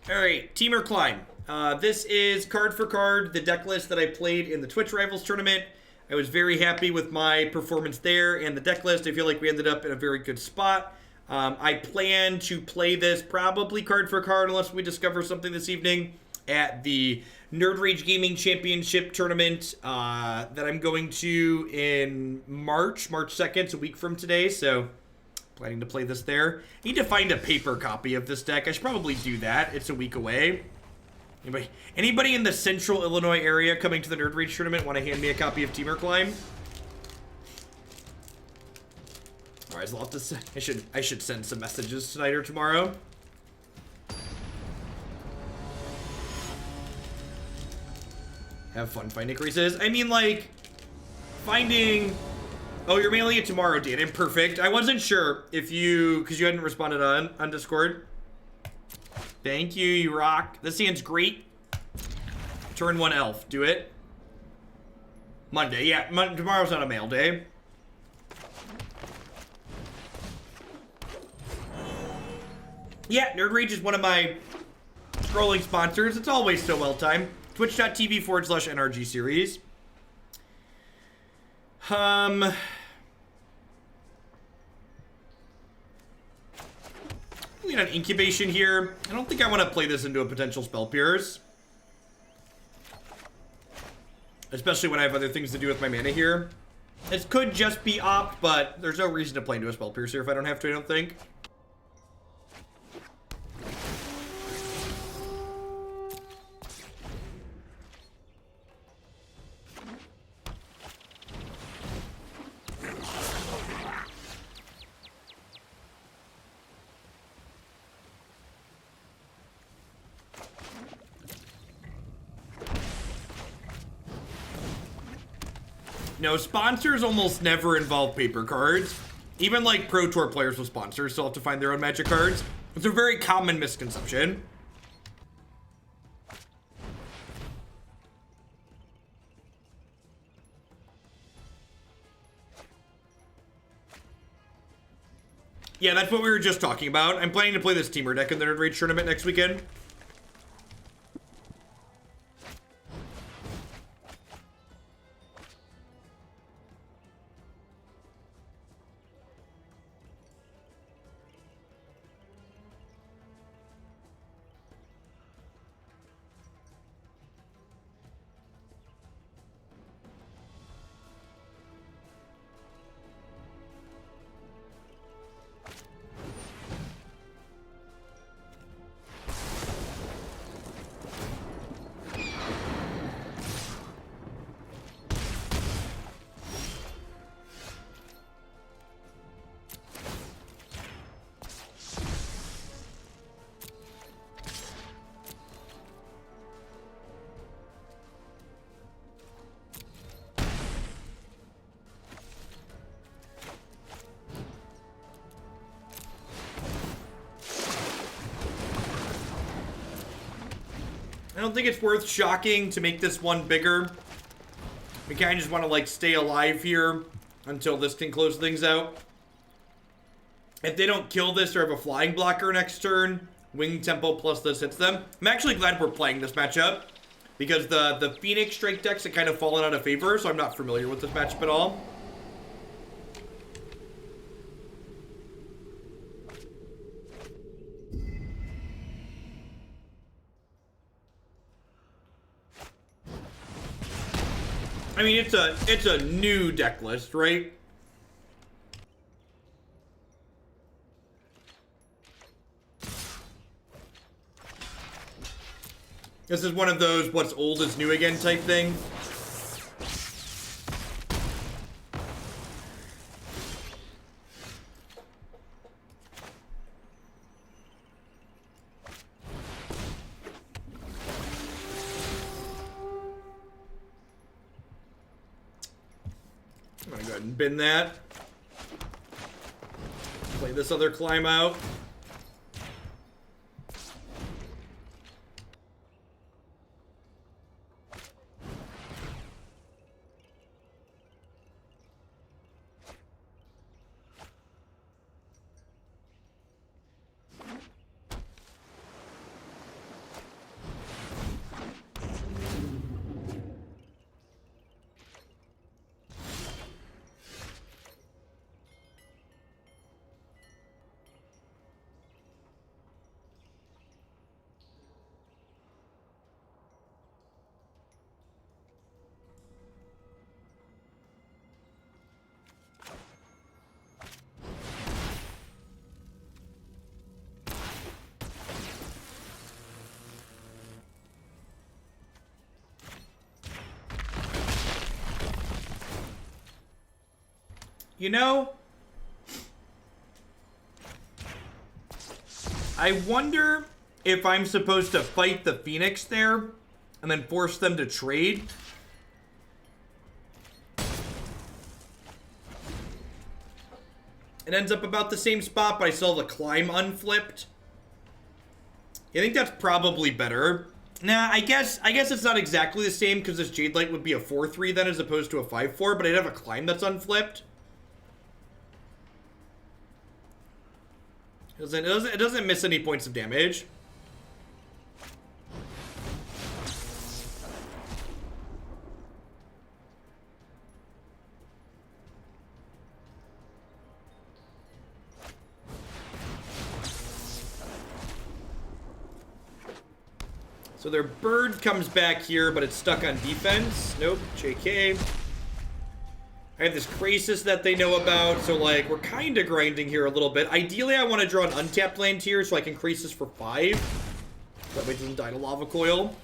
Alright, Temur Climb. This is card for card the deck list that I played in the Twitch Rivals tournament. I was very happy with my performance there and the deck list. I feel like we ended up in a very good spot. I plan to play this probably card for card unless we discover something this evening at the Nerd Rage Gaming Championship tournament that I'm going to in March 2nd, it's a week from today, so planning to play this there. Need to find a paper copy of this deck. I should probably do that. It's a week away. Anybody in the central Illinois area coming to the Nerd Rage tournament want to hand me a copy of Temur Climb? Alright, I'll have to I should send some messages tonight or tomorrow. Have fun finding Krasis. I mean, like, finding... Oh, you're mailing it tomorrow, Dan. Perfect. I wasn't sure if you... Because you hadn't responded on Discord. Thank you, you rock. This hand's great. Turn 1 elf. Do it. Monday. Yeah, tomorrow's not a mail day. Yeah, Nerd Rage is one of my scrolling sponsors. It's always so well-timed. Twitch.tv/NRG series. We got an Incubation here. I don't think I want to play this into a potential Spell Pierce. Especially when I have other things to do with my mana here. This could just be opt, but there's no reason to play into a Spell Pierce here if I don't have to, I don't think. No, sponsors almost never involve paper cards. Even like Pro Tour players with sponsors still have to find their own Magic cards. It's a very common misconception. Yeah, that's what we were just talking about. I'm planning to play this Temur deck in the Nerd Rage tournament next weekend. I don't think it's worth shocking to make this one bigger. We kind of just want to like stay alive here until this can close things out. If they don't kill this or have a flying blocker next turn, Wing Tempo plus this hits them. I'm actually glad we're playing this matchup because the Phoenix Strike decks have kind of fallen out of favor, so I'm not familiar with this matchup at all. I mean, it's a new deck list, right? This is one of those what's old is new again type thing. I'm gonna go ahead and bin that. Play this other climb out. You know, I wonder if I'm supposed to fight the Phoenix there and then force them to trade. It ends up about the same spot, but I still have the climb unflipped. I think that's probably better. Nah, I guess it's not exactly the same because this Jadelight would be a 4-3 then as opposed to a 5-4, but I'd have a climb that's unflipped. It doesn't miss any points of damage. So their bird comes back here, but it's stuck on defense. Nope, JK. I have this Krasis that they know about, so like we're kind of grinding here a little bit. Ideally, I want to draw an untapped land here so I can Krasis for 5. That way it doesn't die to Lava Coil.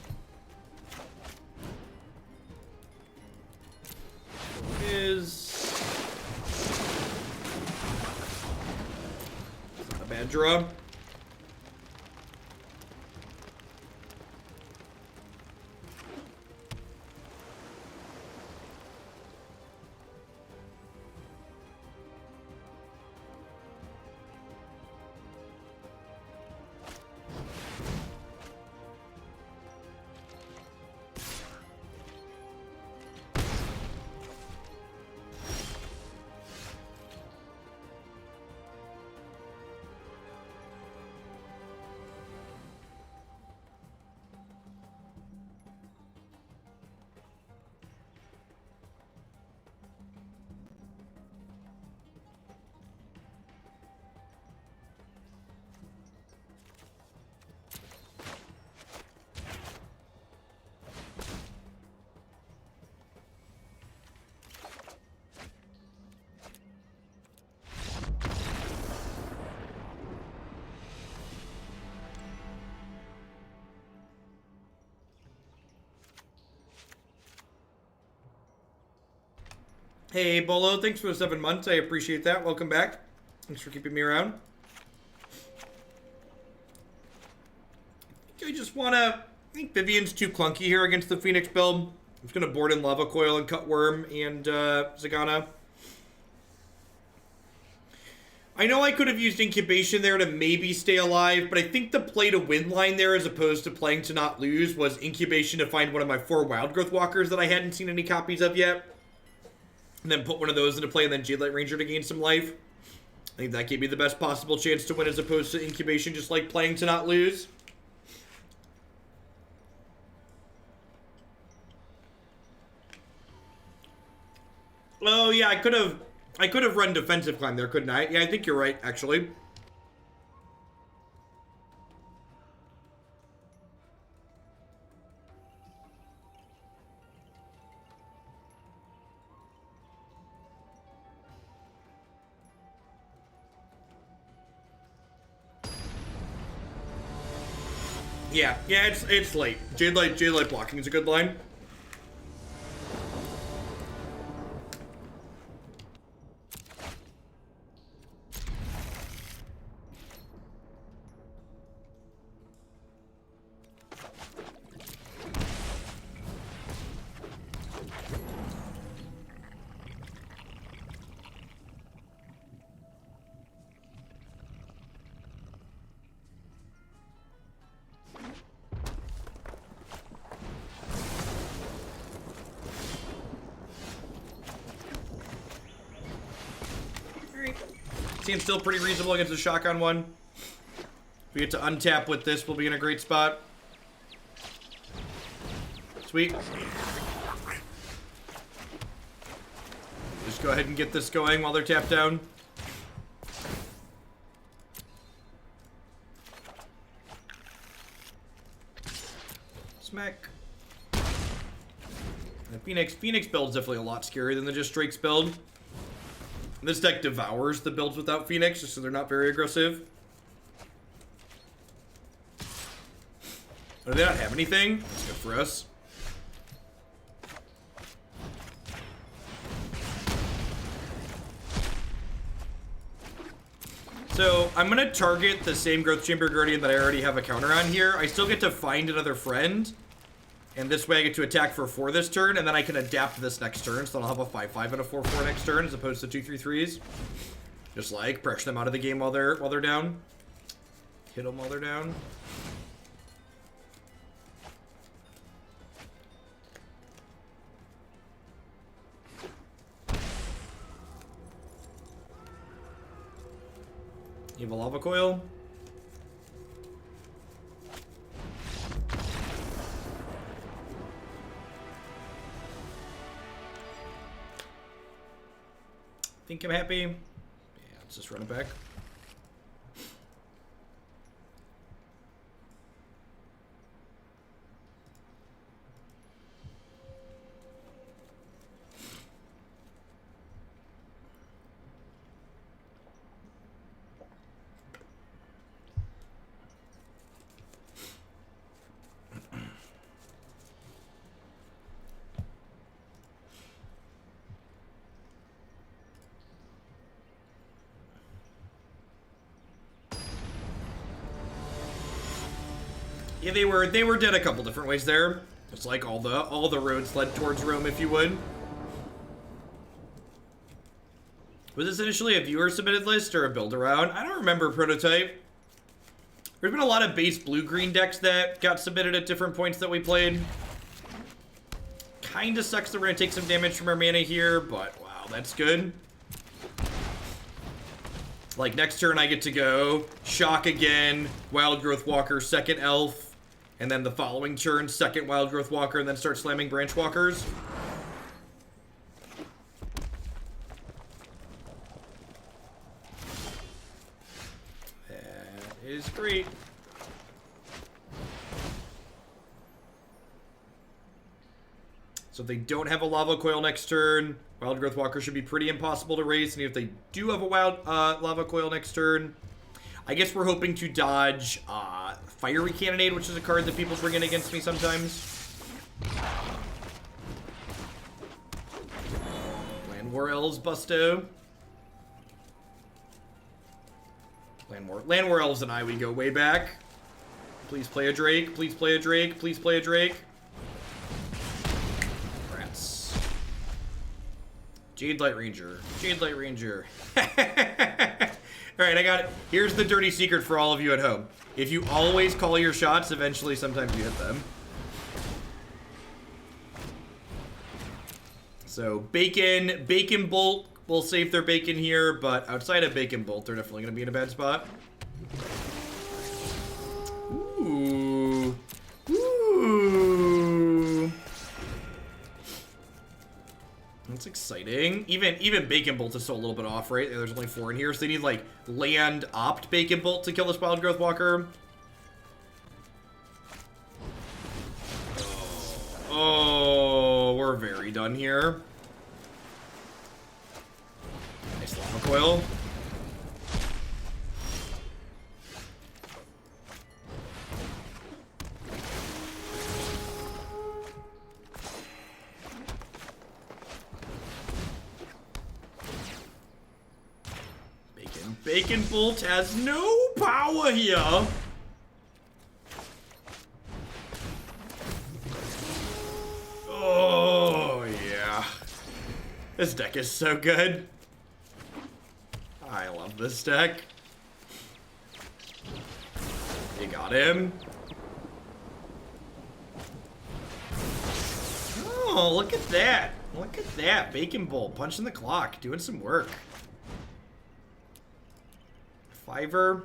Not a bad draw. Hey, Bolo, thanks for the 7 months. I appreciate that. Welcome back. Thanks for keeping me around. I just want to... I think Vivien's too clunky here against the Phoenix build. I'm just going to board in Lava Coil and cut Wurm and Zegana. I know I could have used Incubation there to maybe stay alive, but I think the play to win line there as opposed to playing to not lose was Incubation to find one of my 4 Wildgrowth Walkers that I hadn't seen any copies of yet. And then put one of those into play and then Jadelight Ranger to gain some life. I think that gave me the best possible chance to win as opposed to Incubation just like playing to not lose. Oh yeah, I could have run defensive climb there, couldn't I? Yeah, I think you're right, actually. Yeah, it's late. Jadelight blocking is a good line. Seems still pretty reasonable against the shotgun one. If we get to untap with this, we'll be in a great spot. Sweet. Just go ahead and get this going while they're tapped down. Smack. The Phoenix build's definitely a lot scarier than the just Drake's build. This deck devours the builds without Phoenix, just so they're not very aggressive. Do they not have anything? That's good for us. So I'm gonna target the same Growth Chamber Guardian that I already have a counter on here. I still get to find another friend. And this way I get to attack for 4 this turn, and then I can adapt this next turn. So I'll have a 5/5 and a 4/4 next turn, as opposed to 2/3/3s. Just like pressure them out of the game while they're down. Hit them while they're down. You have a Lava Coil. Think I'm happy. Yeah, let's just run it back. Yeah, they were dead a couple different ways there. Just like all the roads led towards Rome, if you would. Was this initially a viewer submitted list or a build around? I don't remember prototype. There's been a lot of base blue-green decks that got submitted at different points that we played. Kinda sucks that we're gonna take some damage from our mana here, but wow, that's good. Like next turn I get to go Shock again, Wildgrowth Walker, second Elf. And then the following turn, second Wildgrowth Walker, and then start slamming Branchwalkers. That is great. So if they don't have a Lava Coil next turn, Wildgrowth Walker should be pretty impossible to race. And if they do have a Lava Coil next turn, I guess we're hoping to dodge Fiery Cannonade, which is a card that people bring in against me sometimes. Llanowar Elves Busto. Llanowar Elves and I, we go way back. Please play a Drake. Please play a Drake. Please play a Drake. Rats. Jadelight Ranger. Jadelight Ranger. Alright, I got it. Here's the dirty secret for all of you at home. If you always call your shots, eventually sometimes you hit them. So, Bacon Bolt will save their bacon here, but outside of Bacon Bolt, they're definitely going to be in a bad spot. Ooh. Ooh. That's exciting. Even Bacon Bolt is still a little bit off, right? There's only 4 in here, so they need, like, land opt Bacon Bolt to kill this Wildgrowth Walker. Oh, we're very done here. Nice Lava Coil. Bacon Bolt has no power here. Oh, yeah. This deck is so good. I love this deck. You got him. Oh, look at that. Look at that. Bacon Bolt punching the clock, doing some work. Fiver.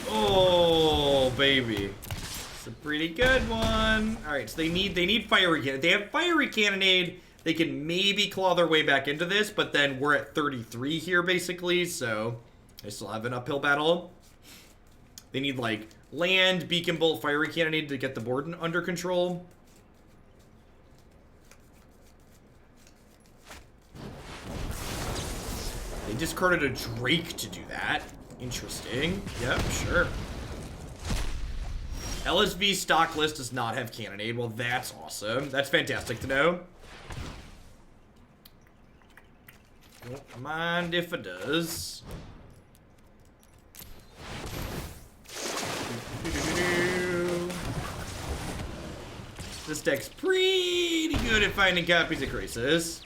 Oh, baby. It's a pretty good one. Alright, so they need Fiery Cannonade. If they have Fiery Cannonade, they can maybe claw their way back into this, but then we're at 33 here, basically, so I still have an uphill battle. They need, like, land, Beacon Bolt, Fiery Cannonade to get the board under control. They discarded a Drake to do that. Interesting. Yep, sure. LSV stock list does not have Cannonade. Well, that's awesome. That's fantastic to know. Don't mind if it does. This deck's pretty good at finding copies of Krasis.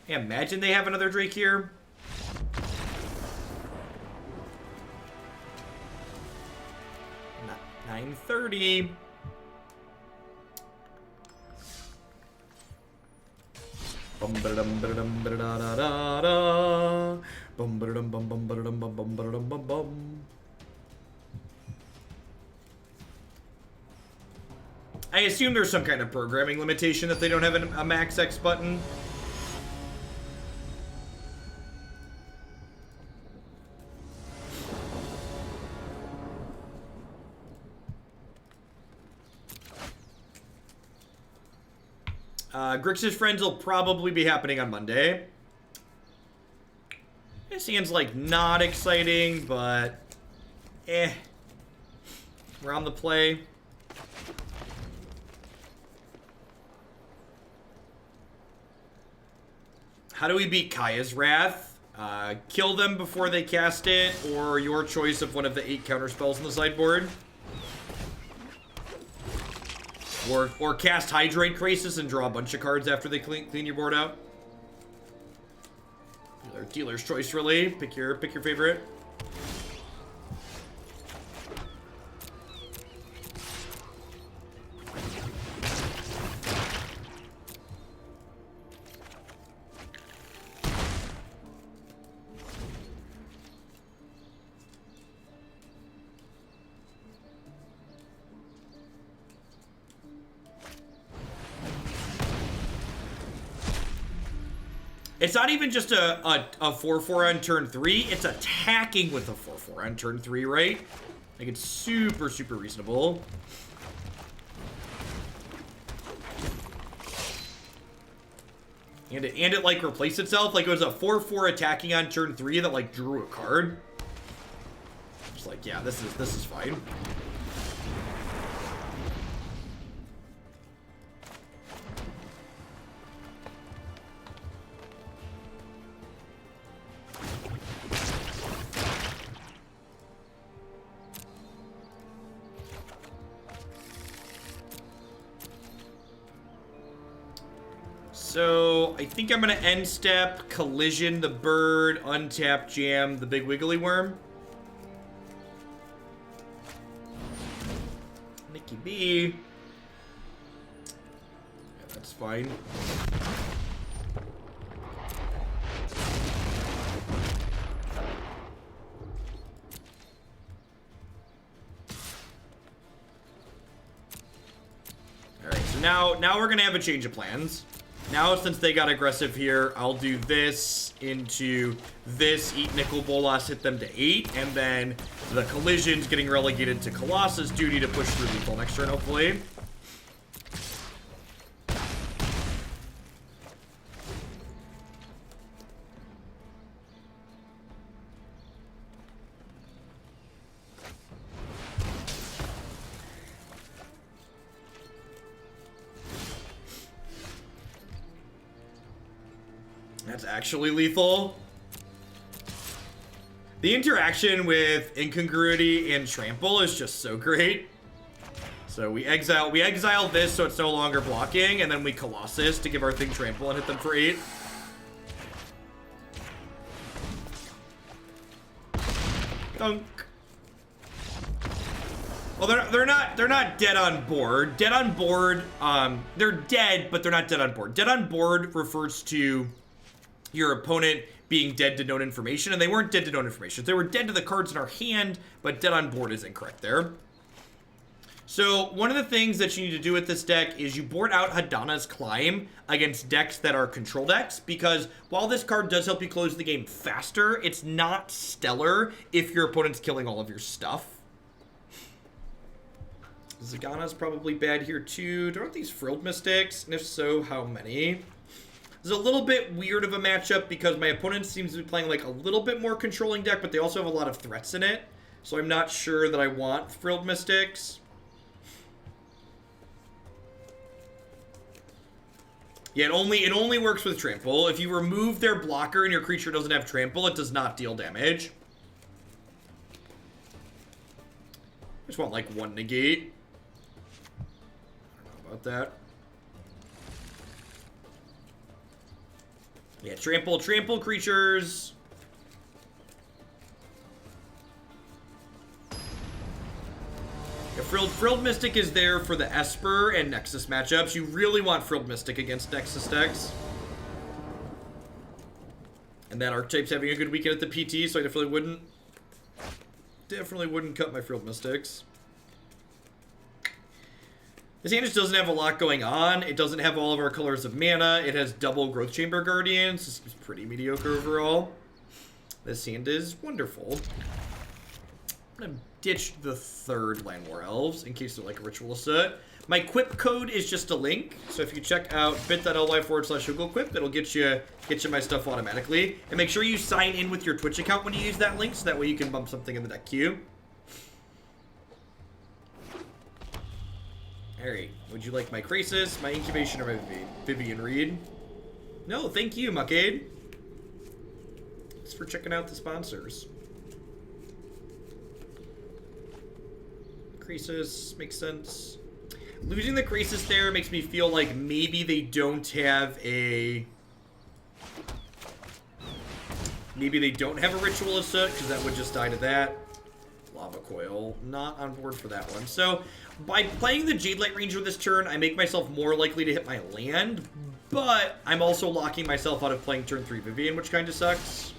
Yeah, imagine they have another Drake here. Not 9:30. Bum ba dum ba dum ba da da da da. Bum ba dum bum bum ba dum bum bum ba dum bum bum. I assume there's some kind of programming limitation that they don't have a max X button. Grixis Friends will probably be happening on Monday. It seems like not exciting, but we're on the play. How do we beat Kaya's Wrath? Kill them before they cast it, or your choice of one of the 8 counter spells on the sideboard. Or cast Hydroid Krasis and draw a bunch of cards after they clean your board out. Dealer's choice, really. Pick your favorite. It's not even just a 4/4 on turn 3. It's attacking with a 4/4 on turn 3, right? Like, it's super, super reasonable. And it like replaced itself. Like, it was a 4/4 attacking on turn 3 that like drew a card. Just like, yeah, this is fine. So, I think I'm going to end step, collision the bird, untap, jam the big wiggly worm. Nicky B. Yeah, that's fine. Alright, so now we're going to have a change of plans. Now, since they got aggressive here, I'll do this into this, eat Nicol Bolas, hit them to 8, and then the collision's getting relegated to Colossus' duty to push through lethal next turn, hopefully. That's actually lethal. The interaction with Incongruity and Trample is just so great. So we exile this so it's no longer blocking, and then we Colossus to give our thing Trample and hit them for 8. Dunk. Well, they're not dead on board. Dead on board, they're dead, but they're not dead on board. Dead on board refers to your opponent being dead to known information, and they weren't dead to known information. They were dead to the cards in our hand, but dead on board is incorrect there. So one of the things that you need to do with this deck is you board out Hadana's Climb against decks that are control decks, because while this card does help you close the game faster, it's not stellar if your opponent's killing all of your stuff. Zegana's probably bad here too. Do I want these Frilled Mystics? And if so, how many? This is a little bit weird of a matchup because my opponent seems to be playing like a little bit more controlling deck, but they also have a lot of threats in it. So I'm not sure that I want Frilled Mystics. Yeah, it only works with Trample. If you remove their blocker and your creature doesn't have Trample, it does not deal damage. I just want, like, 1 Negate. I don't know about that. Yeah, Trample creatures. Yeah, Frilled Mystic is there for the Esper and Nexus matchups. You really want Frilled Mystic against Nexus decks. And that archetype's having a good weekend at the PT, so I definitely wouldn't cut my Frilled Mystics. This hand just doesn't have a lot going on. It doesn't have all of our colors of mana. It has double Growth Chamber Guardians. This is pretty mediocre overall. This hand is wonderful. I'm gonna ditch the 3rd Llanowar Elves in case they're like a Ritualista. My quip code is just a link, so if you check out bit.ly/HugoQuip, it'll get you my stuff automatically. And make sure you sign in with your Twitch account when you use that link, so that way you can bump something in the deck queue. Alright, would you like my Krasis, my Incubation, or my Vivien Reid? No, thank you, Muckade. Thanks for checking out the sponsors. Krasis makes sense. Losing the Krasis there makes me feel like maybe they don't have a... Maybe they don't have a Ritualista, because that would just die to that. Lava Coil, not on board for that one. So, by playing the Jadelight Ranger this turn, I make myself more likely to hit my land, but I'm also locking myself out of playing turn 3 Vivien, which kind of sucks.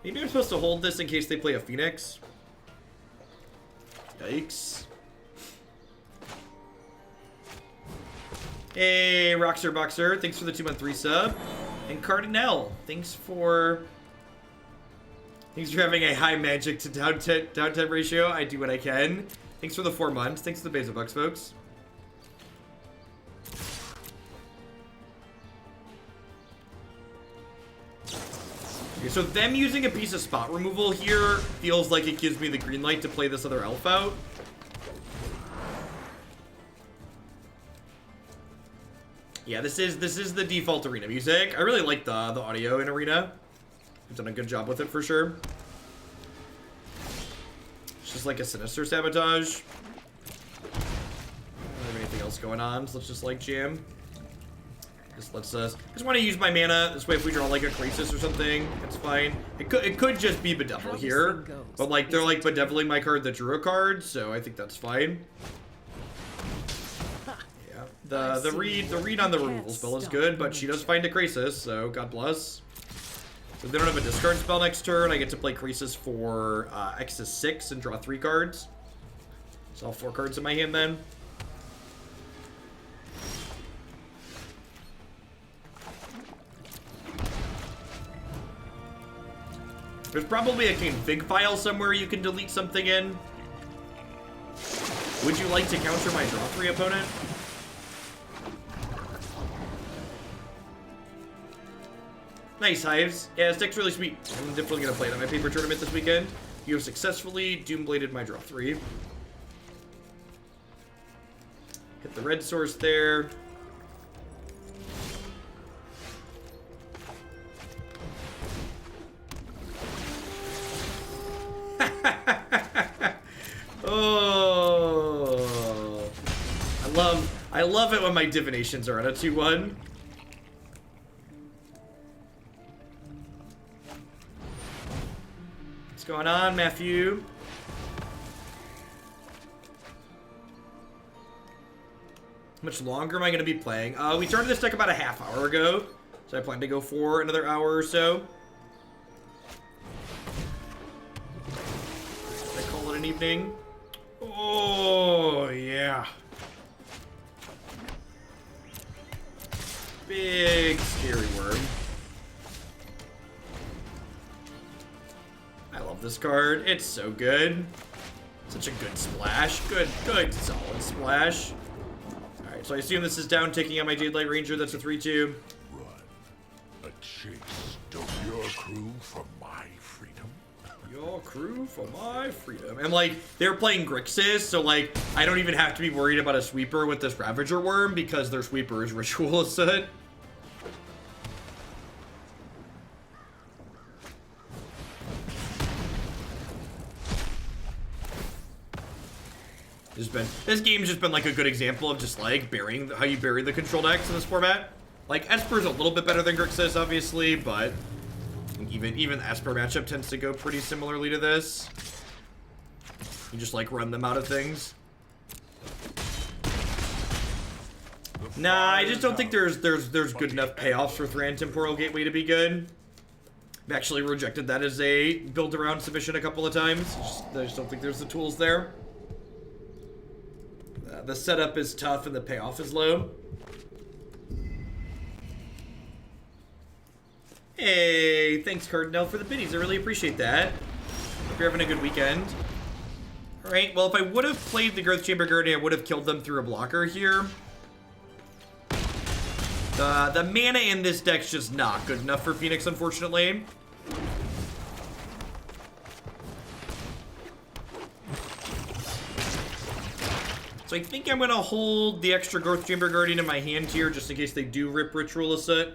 Maybe I'm supposed to hold this in case they play a Phoenix. Yikes. Hey, Roxer Boxer, thanks for the 2-month resub. And Cardinal, thanks for having a high magic to downtime ratio. I do what I can. Thanks for the 4 months. Thanks for the Beza Bucks, folks. Okay, so them using a piece of spot removal here feels like it gives me the green light to play this other elf out. Yeah, this is the default arena music. I really like the audio in arena. I've done a good job with it for sure. It's just like a Sinister Sabotage. I don't have anything else going on, so let's just like jam. Just let's just want to use my mana. This way, if we draw like a Krasis or something, it's fine. It could just be Bedevil here, but like they're like bedeviling my card that drew a card, so I think that's fine. The read on the removal spell is good, but she does find a Krasis, so God bless. So if they don't have a discard spell next turn, I get to play Krasis for X is 6 and draw 3 cards. So I'll have 4 cards in my hand then. There's probably a config file somewhere you can delete something in. Would you like to counter my draw 3 opponent? Nice, Hives. Yeah, this deck's really sweet. I'm definitely going to play it at my paper tournament this weekend. You have successfully Doombladed my draw 3. Hit the red source there. Oh, I love it when my divinations are on a 2-1. What's going on, Matthew? How much longer am I going to be playing? We started this deck about a half hour ago, so I plan to go for another hour or so. I call it an evening. Oh, yeah. Big scary worm. I love this card. It's so good. Such a good splash. Good, solid splash. Alright, so I assume this is down ticking on my Jadelight Ranger. That's a 3-2. Run. A chase. Don't your crew for my freedom? Your crew for my freedom. And like, they're playing Grixis, so like, I don't even have to be worried about a sweeper with this Ravager Wurm because their sweeper is Ritual Ascent. This game's just been like a good example of just like burying how you bury the control decks in this format. Like Esper's a little bit better than Grixis, obviously, but even Esper matchup tends to go pretty similarly to this. You just like run them out of things. Nah, I just don't think there's good enough payoffs for Thran Temporal Gateway to be good. I've actually rejected that as a build around submission a couple of times. I just don't think there's the tools there. The setup is tough and the payoff is low. Hey, thanks Cardinal for the biddies. I really appreciate that. Hope you're having a good weekend. Alright, well if I would have played the Growth Chamber Guardian, I would have killed them through a blocker here. The mana in this deck's just not good enough for Phoenix, unfortunately. So I think I'm going to hold the extra Growth Chamber Guardian in my hand here just in case they do rip Ritual Ascent.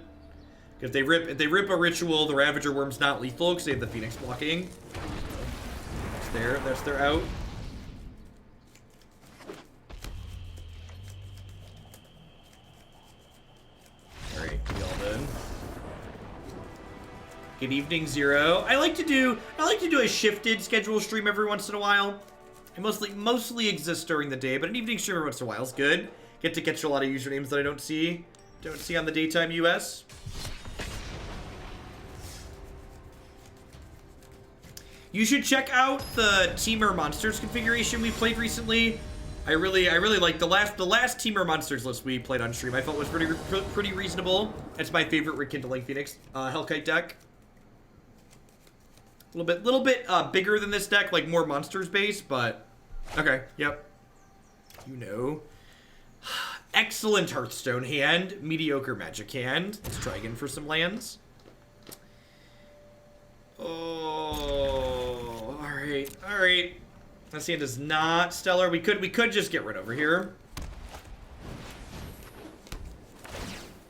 If they rip a Ritual, the Ravager Wurm's not lethal because they have the Phoenix blocking. That's their out. Alright, we all done. Good evening, Zero. I like to do a shifted schedule stream every once in a while. I mostly exist during the day, but an evening stream every once in a while is good. Get to catch a lot of usernames that I don't see on the daytime US. You should check out the Temur Monsters configuration we played recently. I really like the last Temur Monsters list we played on stream. I felt was pretty reasonable. It's my favorite Rekindling Phoenix Hellkite deck. A little bit bigger than this deck, like more monsters based, but okay, yep. You know. Excellent Hearthstone hand, mediocre Magic hand. Let's try again for some lands. Oh, all right. This hand is not stellar. We could just get rid over here.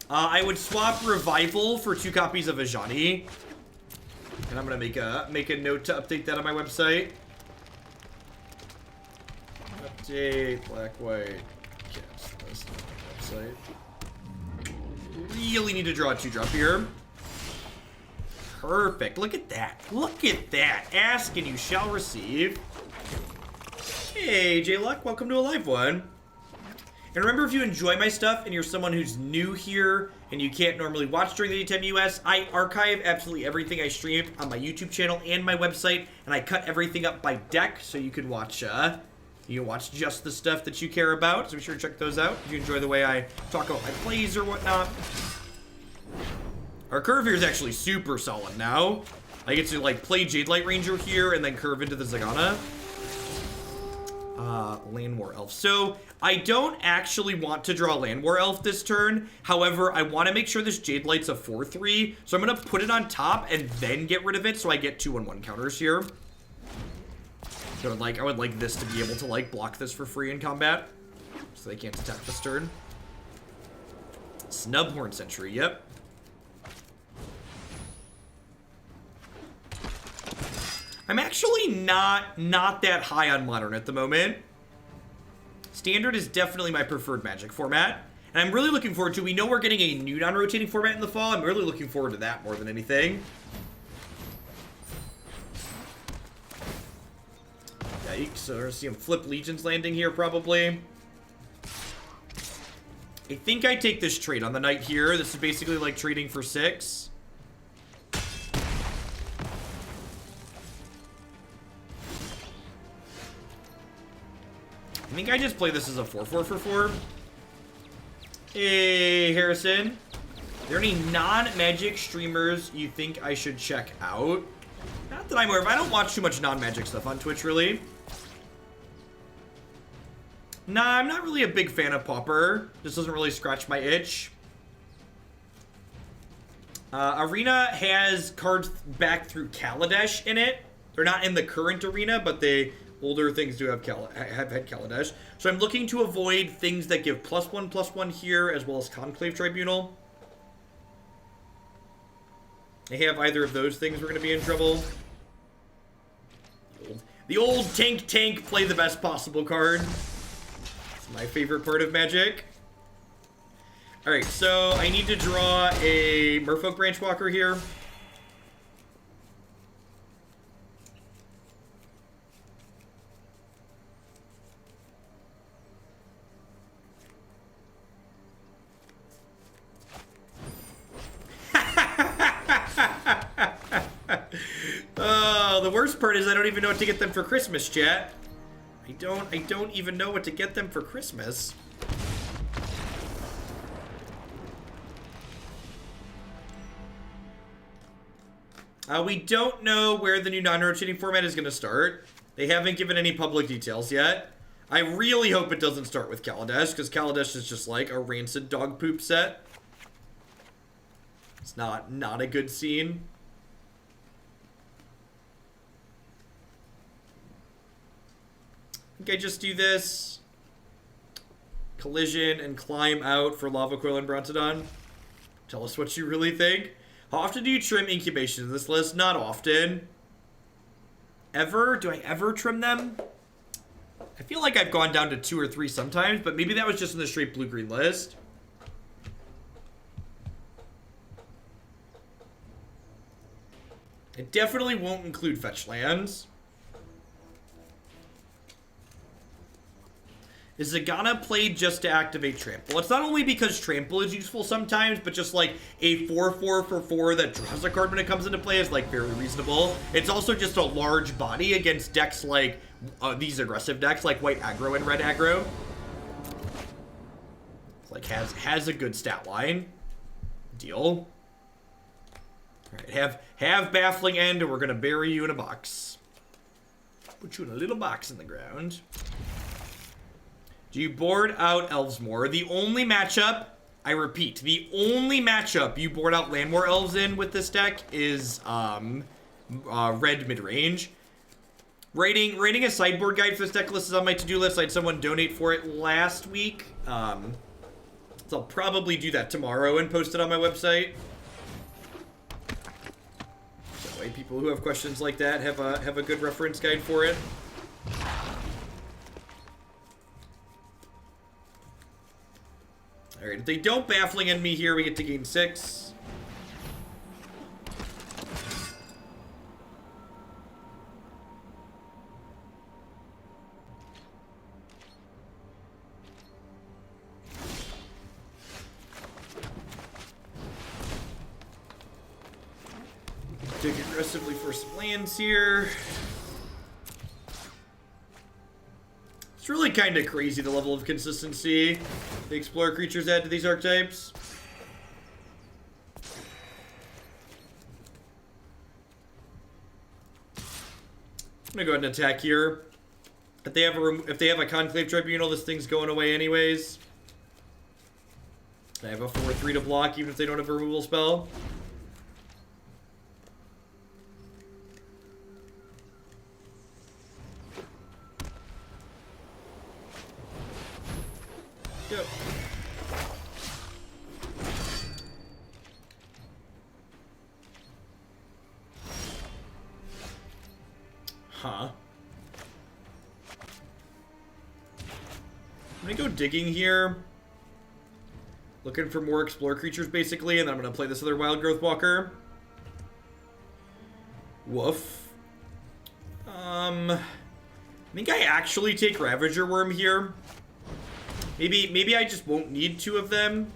I would swap Revival for 2 copies of Ajani. And I'm gonna make a note to update that on my website. Update black white cast list on my website. Really need to draw a 2-drop here. Perfect. Look at that. Look at that. Ask and you shall receive. Hey, J-Luck. Welcome to a live one. And remember, if you enjoy my stuff and you're someone who's new here and you can't normally watch during the daytime US, I archive absolutely everything I stream on my YouTube channel and my website, and I cut everything up by deck so you can watch just the stuff that you care about. So be sure to check those out if you enjoy the way I talk about my plays or whatnot. Our curve here is actually super solid now. I get to like play Jadelight Ranger here and then curve into the Zegana. Llanowar Elf. So I don't actually want to draw Llanowar Elf this turn. However, I want to make sure this Jadelight's a 4/3. So I'm going to put it on top and then get rid of it so I get 2/1 counters here. So I would like this to be able to like block this for free in combat. So they can't attack this turn. Snubhorn Sentry, yep. I'm actually not that high on Modern at the moment. Standard is definitely my preferred Magic format. And I'm really looking forward to, we know we're getting a new non-rotating format in the fall. I'm really looking forward to that more than anything. Yikes, so we're gonna see him flip Legion's Landing here probably. I think I take this trade on the night here. This is basically like trading for 6. I think I just play this as a 4/4 for 4. Hey, Harrison. Are there any non-Magic streamers you think I should check out? Not that I'm aware of. I don't watch too much non-Magic stuff on Twitch, really. Nah, I'm not really a big fan of Pauper. This doesn't really scratch my itch. Arena has cards back through Kaladesh in it. They're not in the current arena, but the older things do have had Kaladesh. So I'm looking to avoid things that give +1/+1 here, as well as Conclave Tribunal. They have either of those things, we're going to be in trouble. The old tank, play the best possible card. It's my favorite part of Magic. Alright, so I need to draw a Merfolk Branchwalker here. Oh, the worst part is I don't even know what to get them for Christmas, chat. I don't even know what to get them for Christmas. We don't know where the new non-rotating format is going to start. They haven't given any public details yet. I really hope it doesn't start with Kaladesh, because Kaladesh is just like a rancid dog poop set. It's not a good scene. I think I just do this. Collision and climb out for Lava Coil and Brontodon. Tell us what you really think. How often do you trim Incubation in this list? Not often. Ever? Do I ever trim them? I feel like I've gone down to 2 or 3 sometimes, but maybe that was just in the straight blue-green list. It definitely won't include fetch lands. Is Zegana played just to activate Trample? It's not only because Trample is useful sometimes, but just like a 4/4 for 4 that draws a card when it comes into play is like very reasonable. It's also just a large body against decks like these aggressive decks like white aggro and red aggro. It's like has a good stat line. Deal. Alright, have Baffling End, and we're gonna bury you in a box. Put you in a little box in the ground. Do you board out Elves more? The only matchup, I repeat, the only matchup you board out Llanowar Elves in with this deck is red mid-range. Writing a sideboard guide for this deck list is on my to-do list. I had someone donate for it last week. So I'll probably do that tomorrow and post it on my website. That way people who have questions like that have a good reference guide for it. Alright, if they don't Baffling End me here, we get to gain 6. Dig aggressively for some lands here. It's really kind of crazy the level of consistency the Explorer creatures add to these archetypes. I'm gonna go ahead and attack here. If they have a Conclave Tribunal, this thing's going away anyways. I have a 4/3 to block even if they don't have a removal spell. Go. Huh. I'm gonna go digging here. Looking for more Explorer creatures, basically, and then I'm gonna play this other Wildgrowth Walker. Woof. I think I actually take Ravager Wurm here. Maybe I just won't need 2 of them.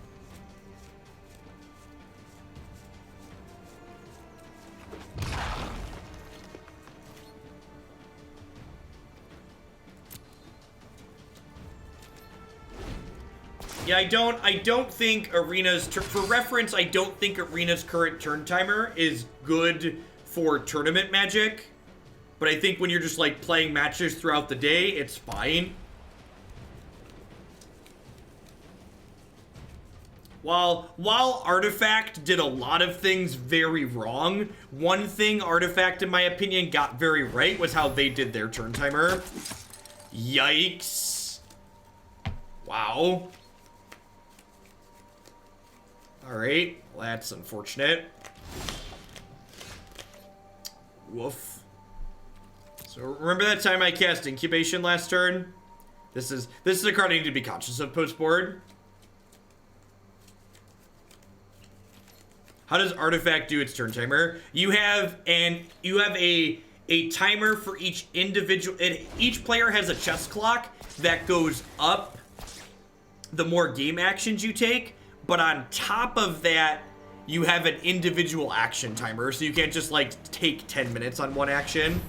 Yeah, I don't think Arena's for reference, I don't think Arena's current turn timer is good for tournament Magic. But I think when you're just like playing matches throughout the day, it's fine. While Artifact did a lot of things very wrong, one thing Artifact, in my opinion, got very right was how they did their turn timer. Yikes. Wow. Alright, well, that's unfortunate. Woof. So remember that time I cast Incubation last turn? This is a card I need to be conscious of post-board. How does Artifact do its turn timer? You have a timer for each individual, and each player has a chess clock that goes up the more game actions you take, but on top of that, you have an individual action timer, so you can't just, like, take 10 minutes on one action.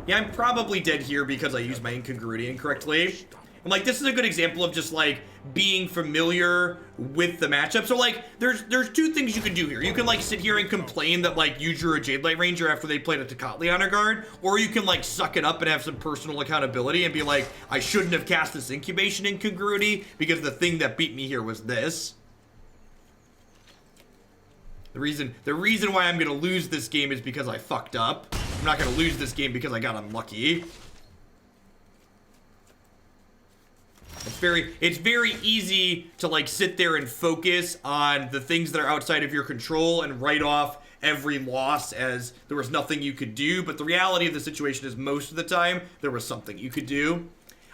Yeah, I'm probably dead here because I used my Incongruity incorrectly. And, like, this is a good example of just, like, being familiar with the matchup. So, like, there's two things you can do here. You can, like, sit here and complain that, like, you drew a Jadelight Ranger after they played a Tocatli honor guard, or you can, like, suck it up and have some personal accountability and be like, I shouldn't have cast this Incubation Incongruity because the thing that beat me here was this. The reason why I'm gonna lose this game is because I fucked up. I'm not gonna lose this game because I got unlucky. It's very easy to, like, sit there and focus on the things that are outside of your control and write off every loss as there was nothing you could do, but the reality of the situation is most of the time there was something you could do.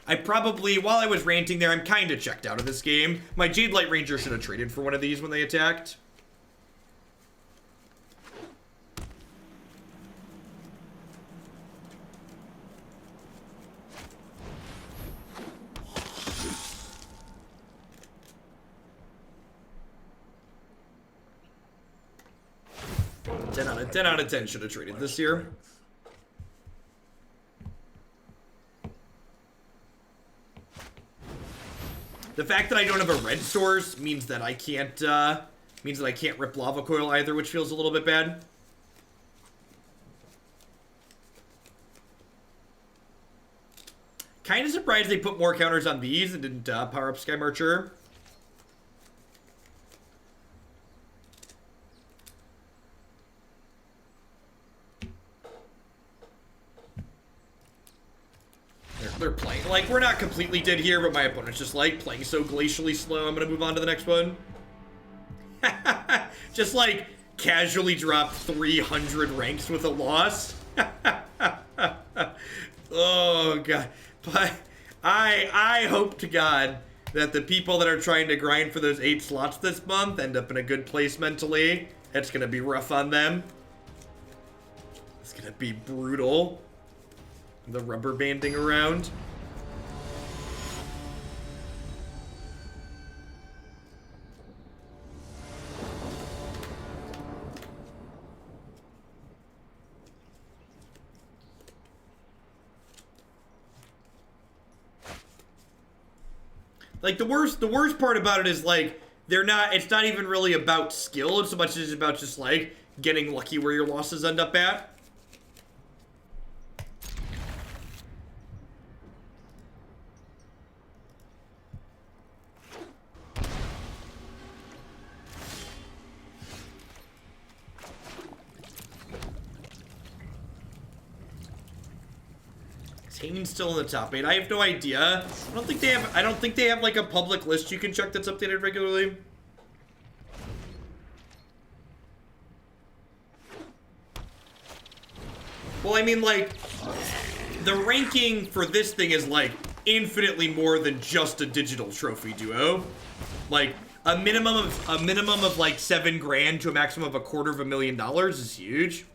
I probably, while I was ranting there, I'm kind of checked out of this game. My Jadelight Ranger should have traded for one of these when they attacked. 10 out of 10 should have traded this year. The fact that I don't have a red source means that I can't rip Lava Coil either, which feels a little bit bad. Kind of surprised they put more counters on these and didn't power up Sky Marcher. They're playing, like, we're not completely dead here, but my opponent's just, like, playing so glacially slow. I'm gonna move on to the next one. Just, like, casually drop 300 ranks with a loss. Oh, God. But I hope to God that the people that are trying to grind for those 8 slots this month end up in a good place mentally. It's gonna be rough on them. It's gonna be brutal. The rubber banding around. Like, the worst part about it is, like, it's not even really about skill so much as about just, like, getting lucky where your losses end up at. Hane's still in the top 8. I have no idea. I don't think they have like a public list you can check that's updated regularly. Well, I mean, like, the ranking for this thing is like infinitely more than just a digital trophy duo. Like, a minimum of like $7 grand to a maximum of $250,000 is huge.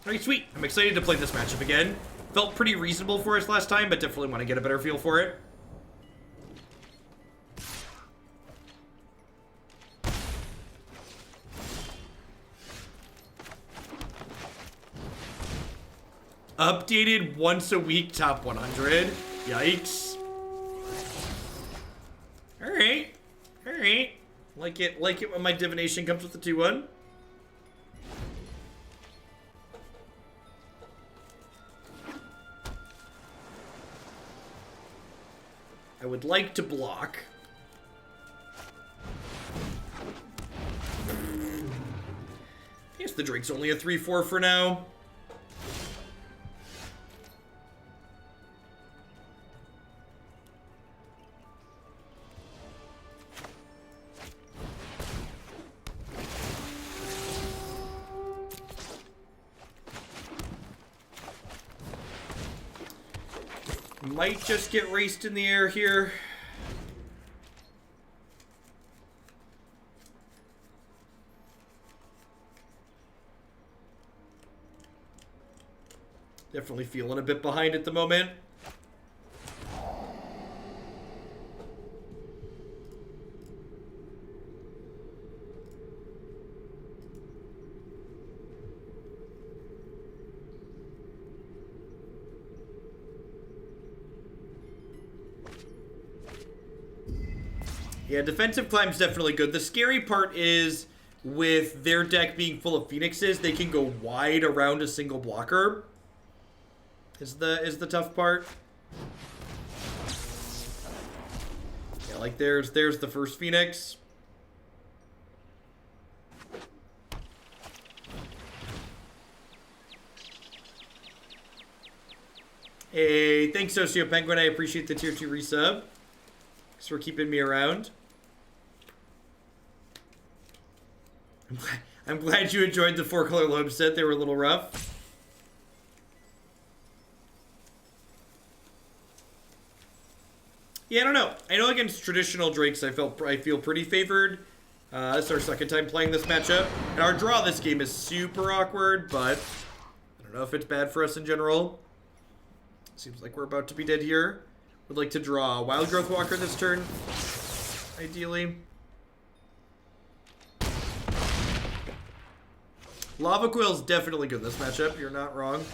Alright, sweet. I'm excited to play this matchup again. Felt pretty reasonable for us last time, but definitely want to get a better feel for it. Updated once a week top 100. Yikes. Alright. Alright. Like it when my divination comes with the 2-1. would like to block. I guess the Drake's only a 3/4 for now. Might just get raced in the air here. Definitely feeling a bit behind at the moment. Yeah, defensive climb's definitely good. The scary part is with their deck being full of Phoenixes, they can go wide around a single blocker. Is the tough part. Yeah, like there's the first Phoenix. Hey, thanks Socio Penguin. I appreciate the tier 2 resub. Thanks for keeping me around. I'm glad you enjoyed the 4-color lobe set. They were a little rough. Yeah, I don't know. I know against traditional Drakes, I feel pretty favored. This is our second time playing this matchup. And our draw this game is super awkward, but I don't know if it's bad for us in general. Seems like we're about to be dead here. Would like to draw Wildgrowth Walker this turn, ideally. Lava Coil's definitely good this matchup. You're not wrong.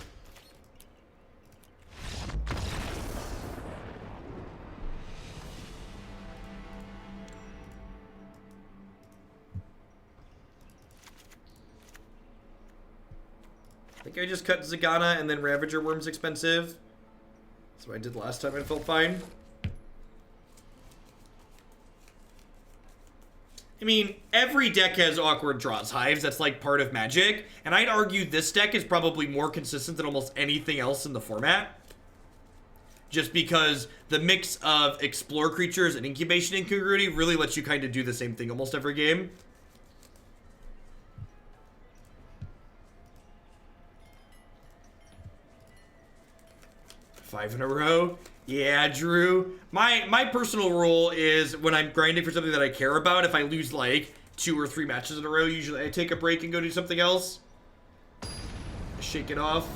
I think I just cut Zegana and then Ravager Wurm's expensive. That's what I did last time. I felt fine. I mean, every deck has awkward draws, Hives. That's like part of Magic. And I'd argue this deck is probably more consistent than almost anything else in the format. Just because the mix of Explore creatures and Incubation Incongruity really lets you kind of do the same thing almost every game. Five in a row. Yeah, Drew. My personal rule is when I'm grinding for something that I care about, if I lose like 2 or 3 matches in a row, usually I take a break and go do something else. Shake it off.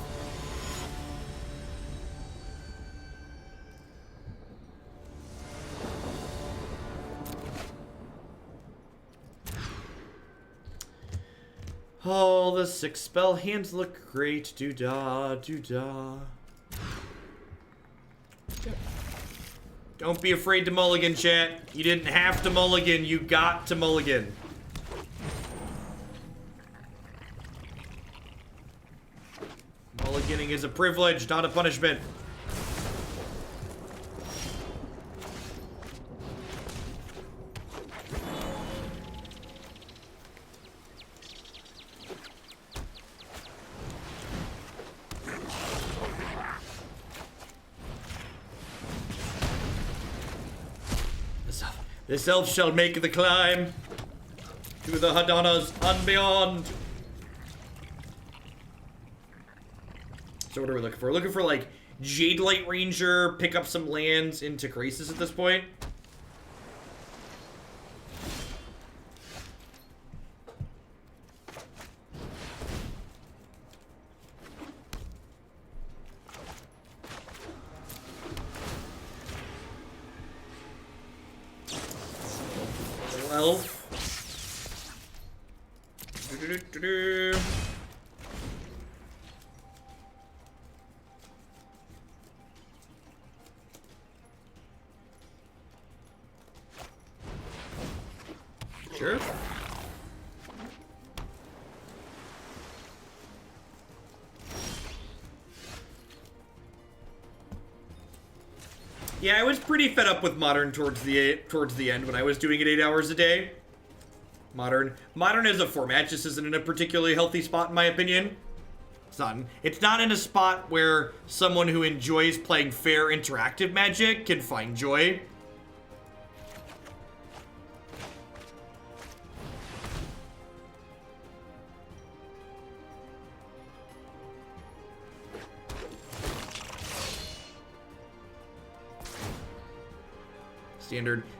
Oh, the 6-spell hands look great. Doo-dah, doo-dah. Don't be afraid to mulligan, chat. You didn't have to mulligan, you got to mulligan. Mulliganing is a privilege, not a punishment. This elf shall make the climb to the Hadanas and beyond. So what are we looking for? We're looking for like Jadelight Ranger, pick up some lands into Krasis at this point. Elf. Sure. Yeah, I was pretty fed up with Modern towards the end when I was doing it 8 hours a day. Modern as a format just isn't in a particularly healthy spot, in my opinion. It's not in a spot where someone who enjoys playing fair interactive Magic can find joy.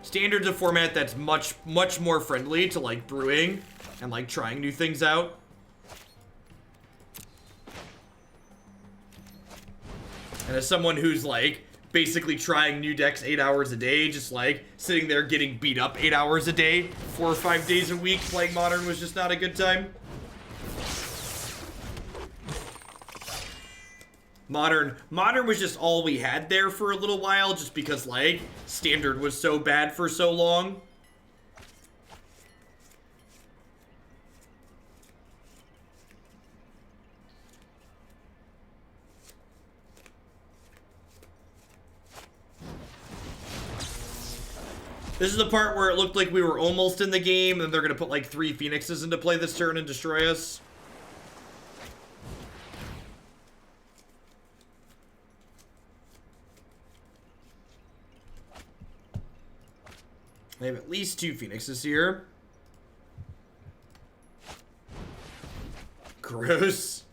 Standard's a format that's much more friendly to like brewing and like trying new things out. And as someone who's like basically trying new decks 8 hours a day, just like sitting there getting beat up 8 hours a day, 4 or 5 days a week, playing Modern was just not a good time. Modern was just all we had there for a little while, just because, like, Standard was so bad for so long. This is the part where it looked like we were almost in the game, and they're going to put, like, 3 Phoenixes into play this turn and destroy us. They have at least 2 Phoenixes here. Gross.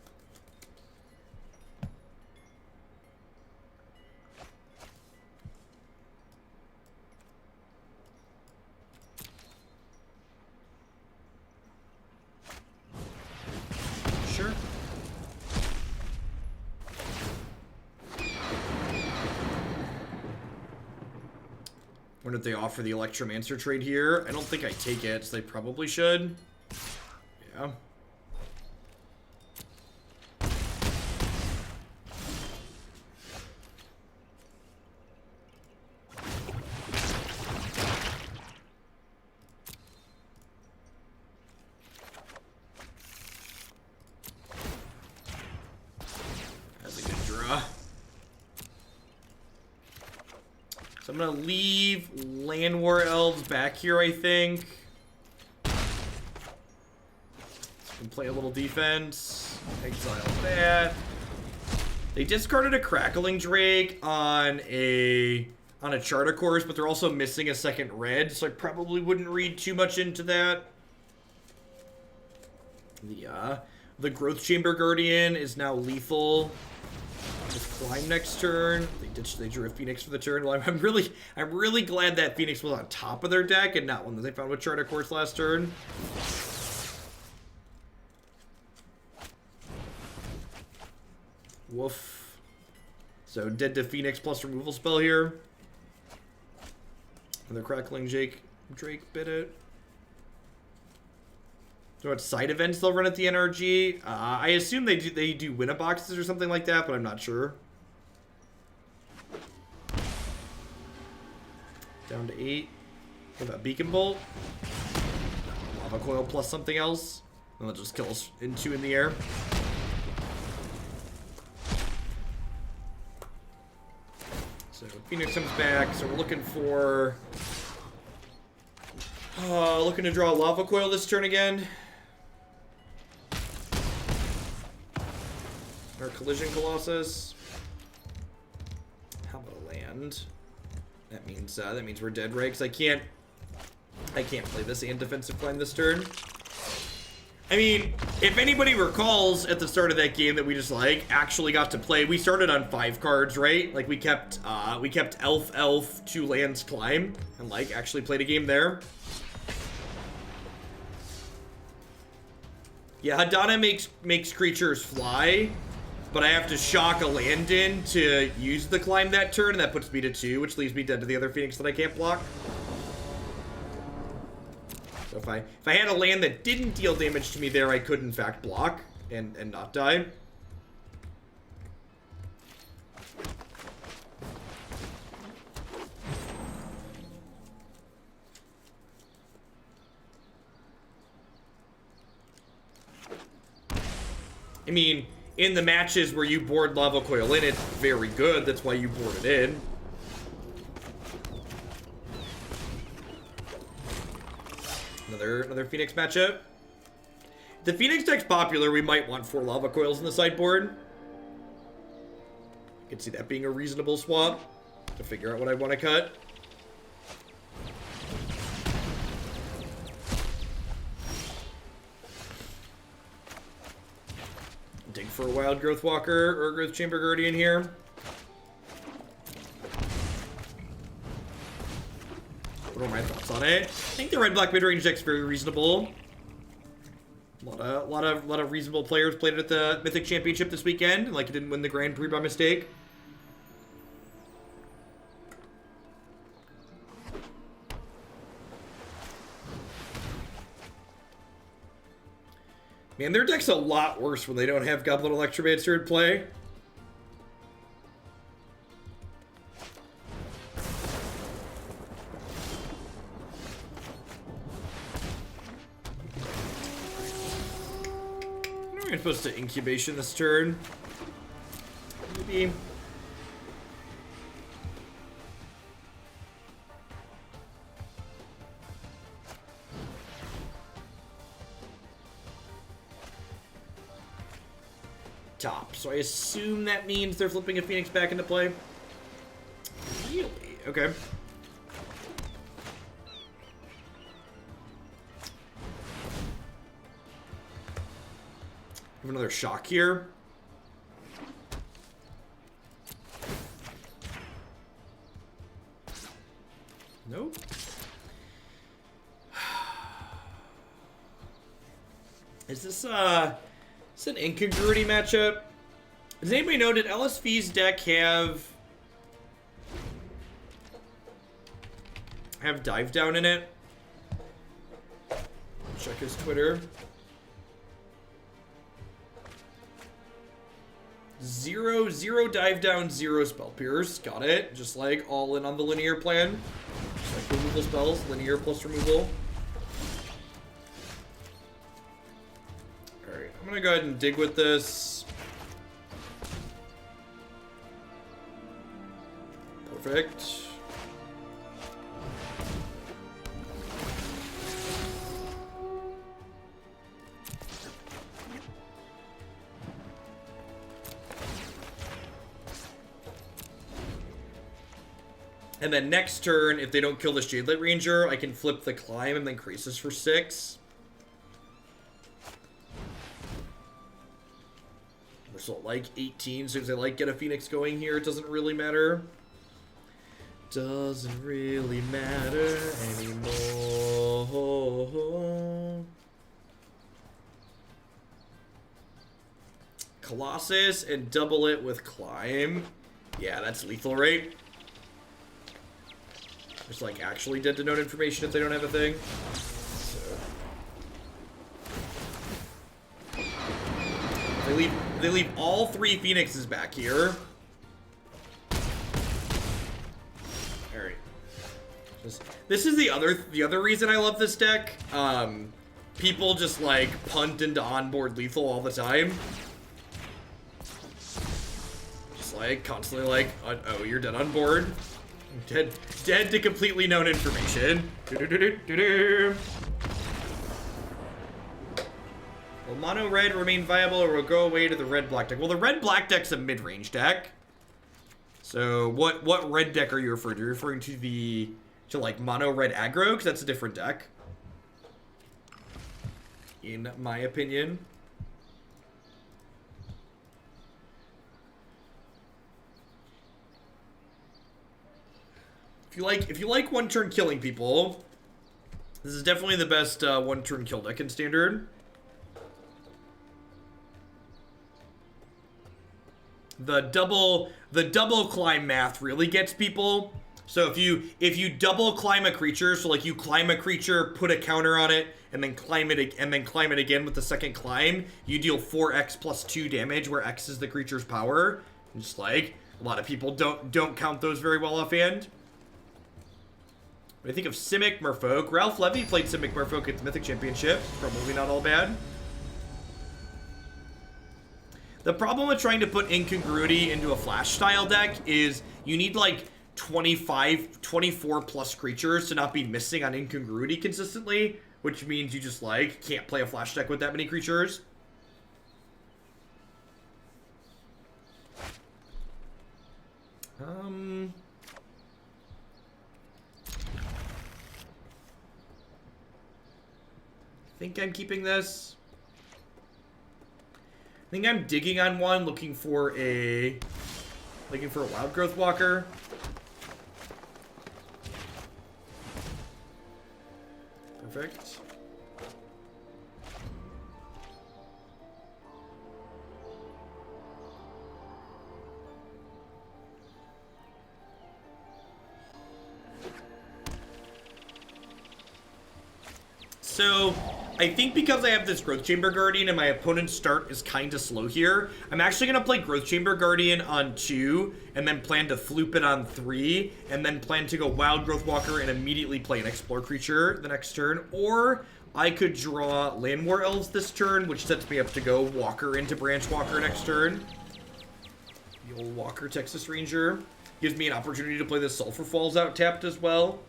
Sure. Wonder if they offer the Electromancer trade here. I don't think I take it, so they probably should. Yeah. That's a good draw. So I'm going to leave Llanowar Elves back here, I think. And play a little defense. Exile that. They discarded a Crackling Drake on a charter course, but they're also missing a second red, so I probably wouldn't read too much into that. The Growth Chamber Guardian is now lethal. Just climb next turn. They drew a Phoenix for the turn. Well, I'm really glad that Phoenix was on top of their deck and not one that they found with Charter Course last turn. Woof. So dead to Phoenix plus removal spell here. Another Crackling Drake bit it. So what side events they'll run at the NRG? I assume they do win a boxes or something like that, but I'm not sure. Down to 8. What about Beacon Bolt? Lava Coil plus something else. And they'll just kill us in 2 in the air. So Phoenix comes back. So we're looking for looking to draw a Lava Coil this turn again. Our Collision Colossus. How about a land? That means we're dead, right? Because I can't play this and defensive climb this turn. I mean, if anybody recalls at the start of that game that we just like actually got to play, we started on 5 cards, right? Like we kept elf 2 lands climb and like actually played a game there. Yeah, Hadana makes creatures fly. But I have to shock a land in to use the climb that turn, and that puts me to 2, which leaves me dead to the other Phoenix that I can't block. So if I had a land that didn't deal damage to me there, I could in fact block and not die. I mean, in the matches where you board Lava Coil in, it's very good. That's why you board it in. another Phoenix matchup. If the Phoenix deck's popular, we might want 4 Lava Coils in the sideboard. I can see that being a reasonable swap to figure out what I want to cut. Dig for a Wildgrowth Walker or Growth Chamber Guardian here. What are my thoughts on it? I think the red-black mid-range deck's very reasonable. A lot of reasonable players played it at the Mythic Championship this weekend, and like it didn't win the Grand Prix by mistake. Man, their deck's a lot worse when they don't have Goblin Electromancer in play. I'm supposed to Incubation this turn. Maybe. Top. So I assume that means they're flipping a Phoenix back into play. Really? Okay. Have another shock here. Nope. Is this it's an Incongruity matchup? Does anybody know, did LSV's deck have Dive Down in it? Check his Twitter. 0 Dive Down, 0 Spell Pierce. Got it. Just like all in on the linear plan. Just like removal spells, linear plus removal. Alright, I'm gonna go ahead and dig with this. Perfect. And then next turn, if they don't kill this Jadelight Ranger, I can flip the Climb and then Krasis for 6. So like 18, so if they like get a Phoenix going here, it doesn't really matter. Doesn't really matter anymore. Colossus and double it with Climb. Yeah, that's lethal, right? Just like actually dead to known information if they don't have a thing. So. They leave all 3 Phoenixes back here. Alright. This is the other reason I love this deck. People just like punt into onboard lethal all the time. Just like constantly like, oh, you're dead on board. Dead to completely known information. Will mono red remain viable or will go away to the red black deck? Well, the red black deck's a mid-range deck. So what red deck are you referring to? You're referring to like mono red aggro, because that's a different deck. In my opinion. If you like one-turn killing people, this is definitely the best one-turn kill deck in Standard. The double climb math really gets people. So if you double climb a creature, so like you climb a creature, put a counter on it, and then climb it again with the second climb, you deal 4x plus 2 damage, where x is the creature's power. And just like a lot of people don't count those very well offhand. When I think of Simic Merfolk, Ralph Levy played Simic Merfolk at the Mythic Championship. Probably not all bad. The problem with trying to put Incongruity into a Flash style deck is you need like 24 plus creatures to not be missing on Incongruity consistently, which means you just, like, can't play a flash deck with that many creatures. I think I'm keeping this. I think I'm digging on one, looking for a Wildgrowth Walker. Perfect. So, I think because I have this Growth Chamber Guardian and my opponent's start is kind of slow here, I'm actually going to play Growth Chamber Guardian on 2, and then plan to floop it on 3, and then plan to go Wildgrowth Walker and immediately play an Explore creature the next turn. Or I could draw Llanowar Elves this turn, which sets me up to go Walker into Branchwalker next turn. The old Walker Texas Ranger. Gives me an opportunity to play the Sulfur Falls out tapped as well.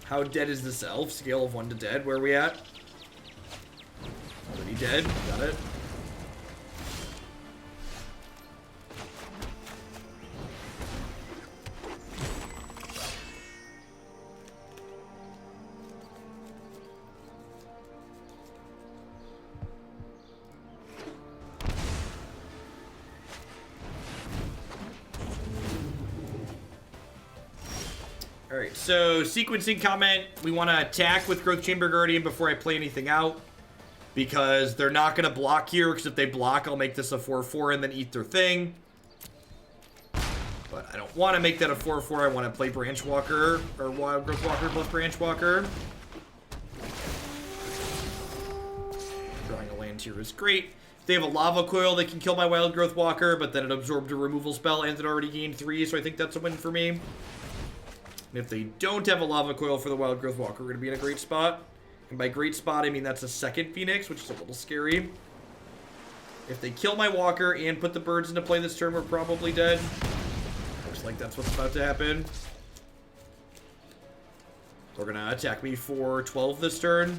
How dead is this elf? Scale of 1 to dead. Where are we at? Already dead. Got it. Alright, so sequencing comment. We want to attack with Growth Chamber Guardian before I play anything out. Because they're not going to block here, because if they block, I'll make this a 4-4 and then eat their thing. But I don't want to make that a 4-4. I want to play Branchwalker, or Wildgrowth Walker plus Branchwalker. Drawing a land here is great. If they have a Lava Coil, they can kill my Wildgrowth Walker, but then it absorbed a removal spell and it already gained 3, so I think that's a win for me. And if they don't have a Lava Coil for the Wildgrowth Walker, we're going to be in a great spot. And by great spot, I mean that's a second Phoenix, which is a little scary. If they kill my Walker and put the birds into play this turn, we're probably dead. Looks like that's what's about to happen. They're going to attack me for 12 this turn.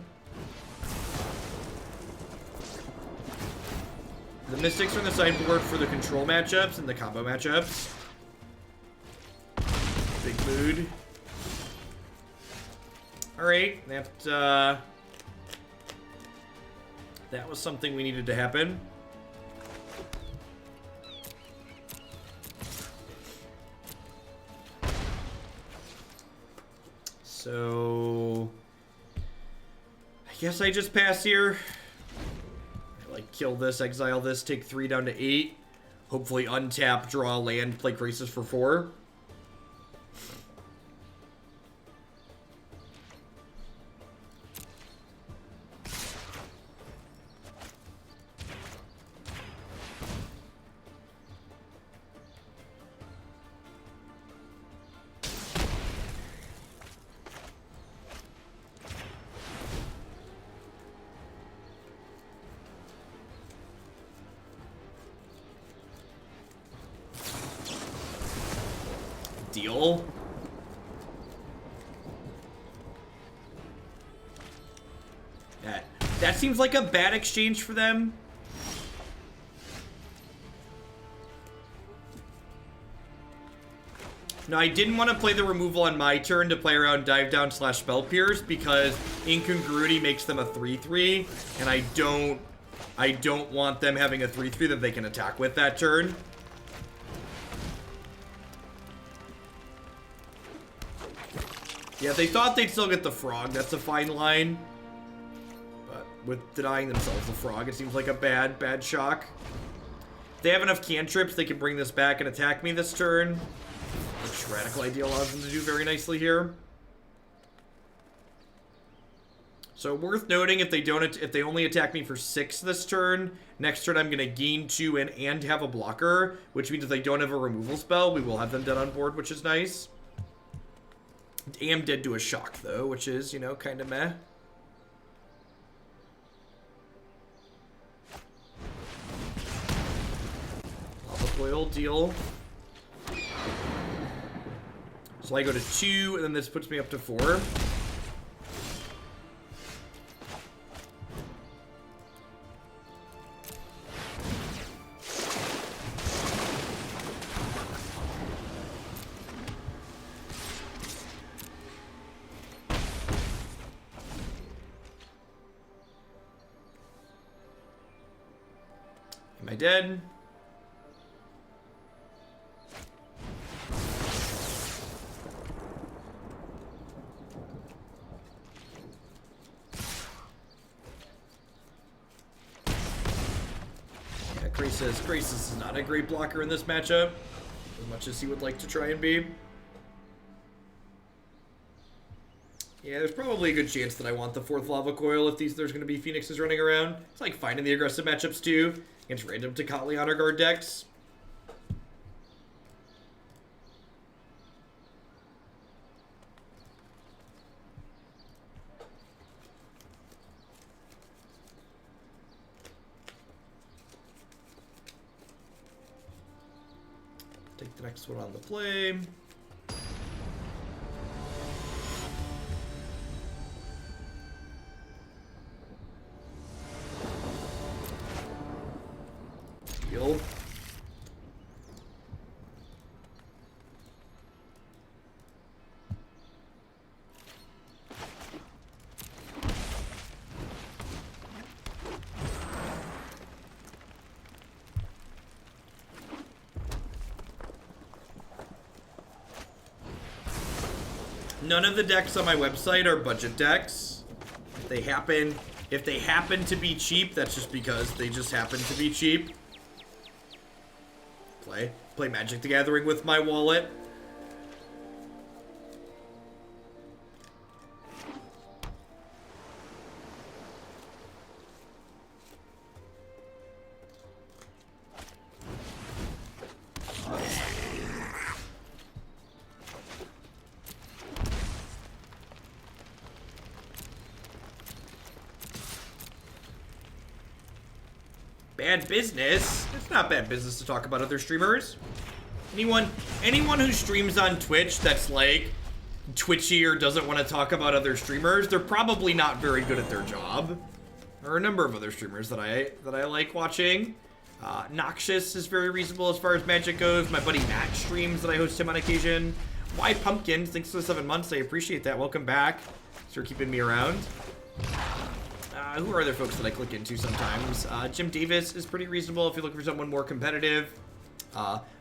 The Mystics are on the sideboard for the control matchups and the combo matchups. Big mood. Alright, that was something we needed to happen. So I guess I just pass here. Like, kill this, exile this, take 3 down to 8. Hopefully untap, draw land, play Krasis for 4. Deal. That seems like a bad exchange for them. No, I didn't want to play the removal on my turn to play around Dive Down / Spell Pierce because Incongruity makes them a 3/3, and I don't want them having a 3/3 that they can attack with that turn. Yeah, they thought they'd still get the frog. That's a fine line. But with denying themselves the frog, it seems like a bad shock. If they have enough cantrips, they can bring this back and attack me this turn. Which Radical Idea allows them to do very nicely here. So worth noting, if they only attack me for 6 this turn, next turn I'm going to gain 2 and have a blocker, which means if they don't have a removal spell, we will have them dead on board, which is nice. Am dead to a shock, though, which is, you know, kind of meh. Coil, deal. So I go to 2, and then this puts me up to 4. Am I dead? Yeah, Krasis is not a great blocker in this matchup, as much as he would like to try and be. Yeah, there's probably a good chance that I want the 4th Lava Coil if there's going to be Phoenixes running around. It's like fine in the aggressive matchups too, against random Tocatli Honor Guard decks. Take the next one on the play. Deal. None of the decks on my website are budget decks. If they happen to be cheap, that's just because they just happen to be cheap. Play Magic the Gathering with my wallet. Bad business? It's not bad business to talk about other streamers. Anyone who streams on Twitch that's like twitchy or doesn't want to talk about other streamers, they're probably not very good at their job. There are a number of other streamers that I like watching. Noxious is very reasonable as far as Magic goes. My buddy Matt streams that I host him on occasion. Why Pumpkin? Thanks for the 7 months. I appreciate that. Welcome back. Thanks for keeping me around. Who are other folks that I click into sometimes? Jim Davis is pretty reasonable if you're looking for someone more competitive.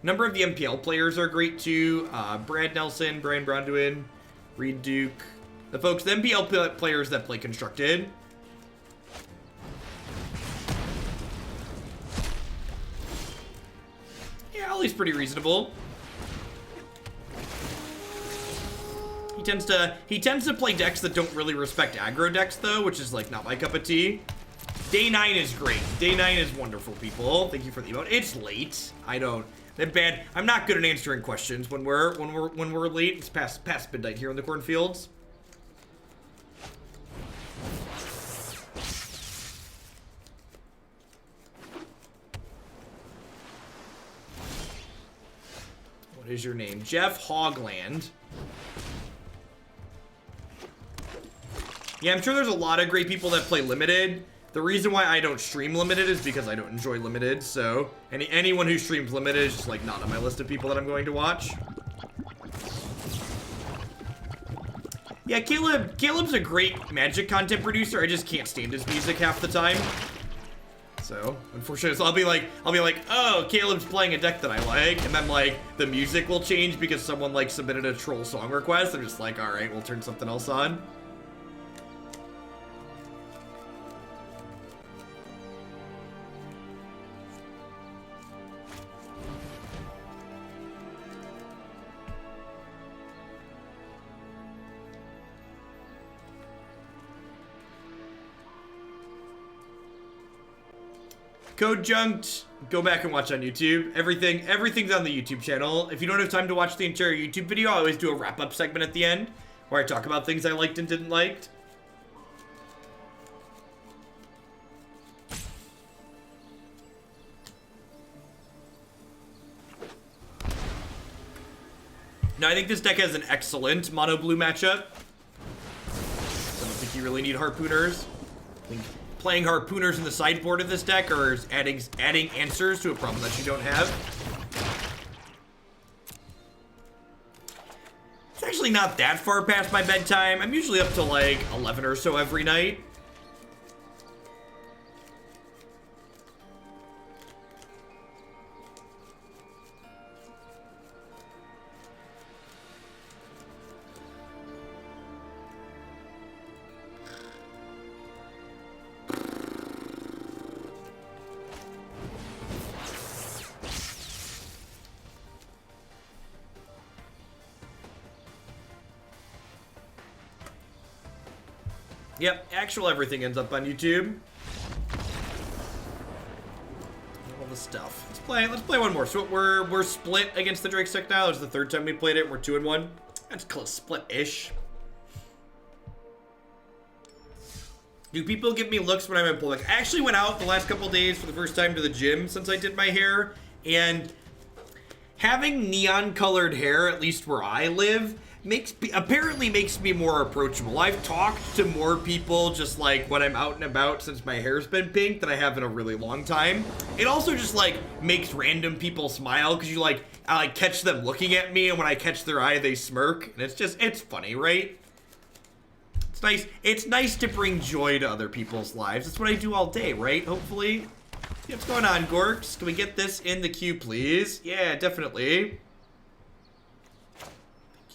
Number of the MPL players are great too. Brad Nelson, Brian Brondwin, Reed Duke. The MPL players that play Constructed. Yeah, Ollie's pretty reasonable. He tends to play decks that don't really respect aggro decks though, which is like not my cup of tea. Day 9 is great. Day 9 is wonderful, people. Thank you for the emote. It's late. I'm not good at answering questions when we're late. It's past midnight here in the cornfields. What is your name? Jeff Hogland. Yeah, I'm sure there's a lot of great people that play Limited. The reason why I don't stream Limited is because I don't enjoy Limited, so anyone who streams Limited is just like not on my list of people that I'm going to watch. Yeah, Caleb's a great Magic content producer. I just can't stand his music half the time. So, unfortunately, so I'll be like, oh, Caleb's playing a deck that I like, and then like the music will change because someone like submitted a troll song request. I'm just like, all right, we'll turn something else on. Code Junked, go back and watch on YouTube. Everything's on the YouTube channel. If you don't have time to watch the entire YouTube video, I always do a wrap-up segment at the end where I talk about things I liked and didn't like. Now, I think this deck has an excellent mono blue matchup. I don't think you really need harpooners. I think playing harpooners in the sideboard of this deck or adding answers to a problem that you don't have. It's actually not that far past my bedtime. I'm usually up to like 11 or so every night. Yep, actual everything ends up on YouTube. All the stuff. Let's play one more. So we're split against the Drake Sect now. It's the third time we played it. We're 2-1. That's close, split-ish. Do people give me looks when I'm in public? I actually went out the last couple days for the first time to the gym since I did my hair, and having neon-colored hair, at least where I live, apparently makes me more approachable. I've talked to more people just like when I'm out and about since my hair's been pink than I have in a really long time. It also just like makes random people smile because I like catch them looking at me, and when I catch their eye they smirk, and it's funny, right? It's nice to bring joy to other people's lives. That's what I do all day, right? Hopefully. Yeah, what's going on, Gorks? Can we get this in the queue, please? Yeah, definitely.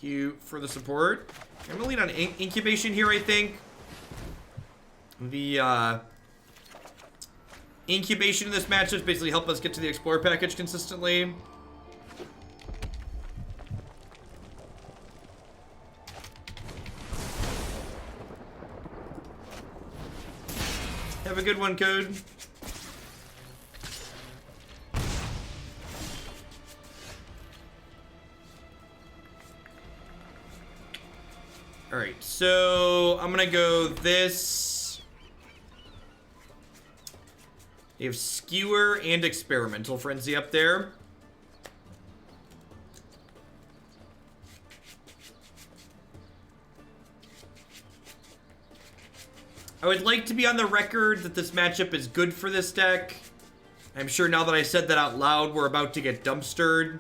You for the support. I'm gonna lead on Incubation here, I think. The Incubation in this match just basically help us get to the Explorer package consistently. Have a good one, Code. Alright, so I'm gonna go this. You have Skewer and Experimental Frenzy up there. I would like to be on the record that this matchup is good for this deck. I'm sure now that I said that out loud, we're about to get dumpstered.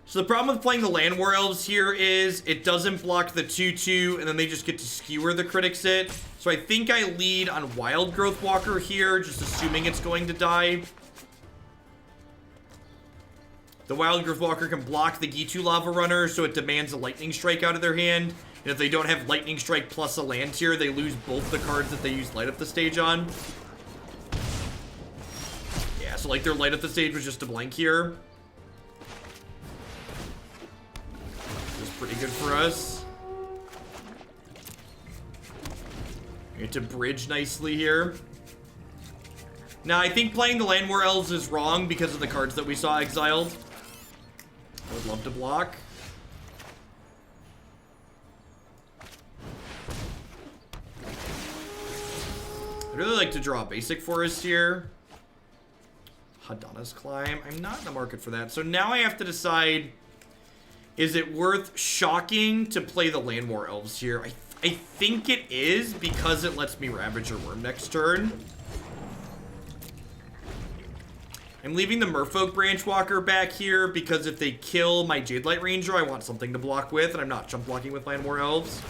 So the problem with playing the Llanowar Elves here is it doesn't block the 2/2, and then they just get to skewer the critics it. So I think I lead on Wildgrowth Walker here, just assuming it's going to die. The Wildgrowth Walker can block the Gitu Lava Runner, so it demands a Lightning Strike out of their hand. And if they don't have Lightning Strike plus a land tier, they lose both the cards that they use Light Up the Stage on. Yeah, so like their Light Up the Stage was just a blank here. Pretty good for us. We get to bridge nicely here. Now, I think playing the Llanowar Elves is wrong because of the cards that we saw exiled. I would love to block. I'd really like to draw a basic forest here. Hadana's Climb. I'm not in the market for that. So now I have to decide... Is it worth shocking to play the Llanowar Elves here? I think it is because it lets me Ravager Wurm next turn. I'm leaving the Merfolk Branchwalker back here because if they kill my Jadelight Ranger, I want something to block with, and I'm not jump blocking with Llanowar Elves.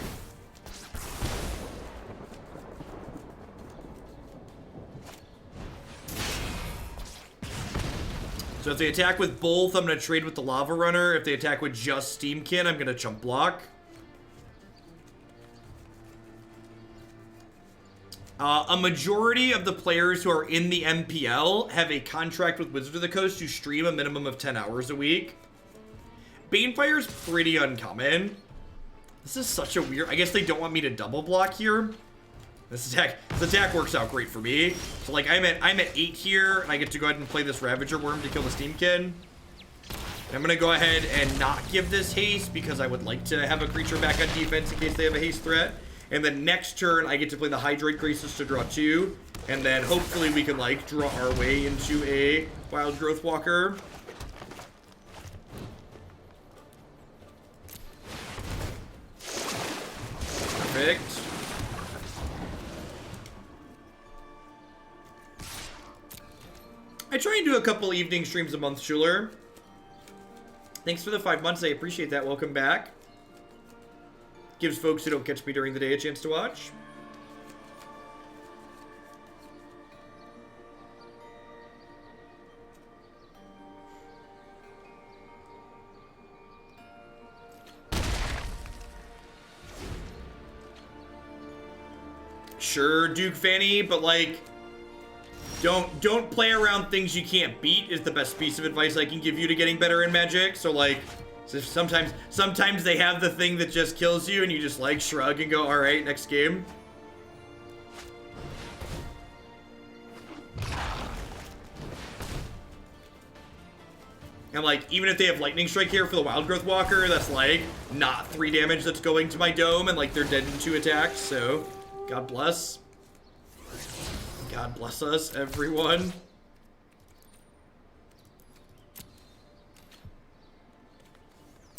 So if they attack with both, I'm going to trade with the Lava Runner. If they attack with just Steamkin, I'm going to chump block. A majority of the players who are in the MPL have a contract with Wizards of the Coast to stream a minimum of 10 hours a week. Banefire's pretty uncommon. This is such a weird... I guess they don't want me to double block here. This attack works out great for me. So like I'm at 8 here, and I get to go ahead and play this Ravager Wurm to kill the Steamkin. I'm gonna go ahead and not give this haste because I would like to have a creature back on defense in case they have a haste threat. And then next turn I get to play the Hydroid Krasis to draw 2, and then hopefully we can like draw our way into a Wildgrowth Walker. Perfect. I try and do a couple evening streams a month, Schuler. Thanks for the 5 months. I appreciate that. Welcome back. Gives folks who don't catch me during the day a chance to watch. Sure, Duke Fanny, but like, don't play around things you can't beat is the best piece of advice I can give you to getting better in Magic. So like, sometimes they have the thing that just kills you and you just like shrug and go, all right, next game. And like, even if they have Lightning Strike here for the Wildgrowth Walker, that's like not 3 damage that's going to my dome, and like they're dead in 2 attacks, so God bless. God bless us, everyone.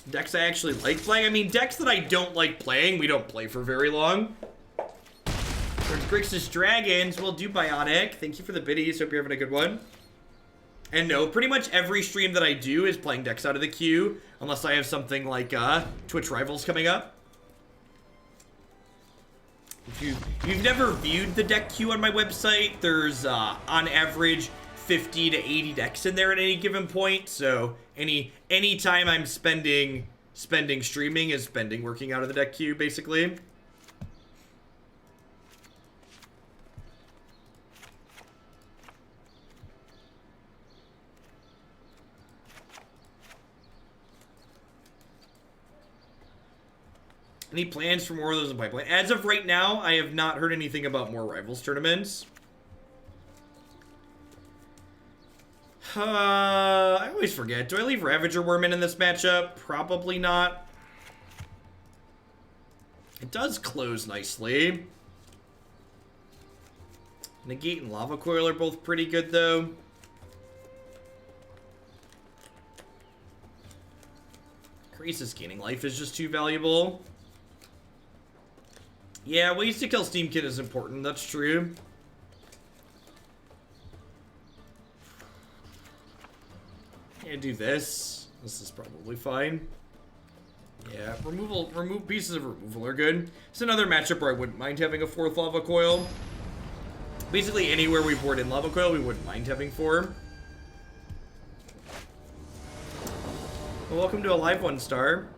Decks I actually like playing. I mean, decks that I don't like playing, we don't play for very long. Grixis Dragons will do Bionic. Thank you for the biddies. Hope you're having a good one. And no, pretty much every stream that I do is playing decks out of the queue, unless I have something like Twitch Rivals coming up. If you've never viewed the deck queue on my website, there's on average 50 to 80 decks in there at any given point. So any time I'm spending streaming is spending working out of the deck queue, basically. Any plans for more of those in pipeline? As of right now, I have not heard anything about more Rivals tournaments. I always forget. Do I leave Ravager Wurm in this matchup? Probably not. It does close nicely. Negate and Lava Coil are both pretty good, though. Krasis gaining life is just too valuable. Yeah, ways to kill Steamkin is important, that's true. Yeah, do this. This is probably fine. Yeah, remove pieces of removal are good. It's another matchup where I wouldn't mind having a 4th Lava Coil. Basically anywhere we board in Lava Coil, we wouldn't mind having 4. Well, welcome to a live 1-star.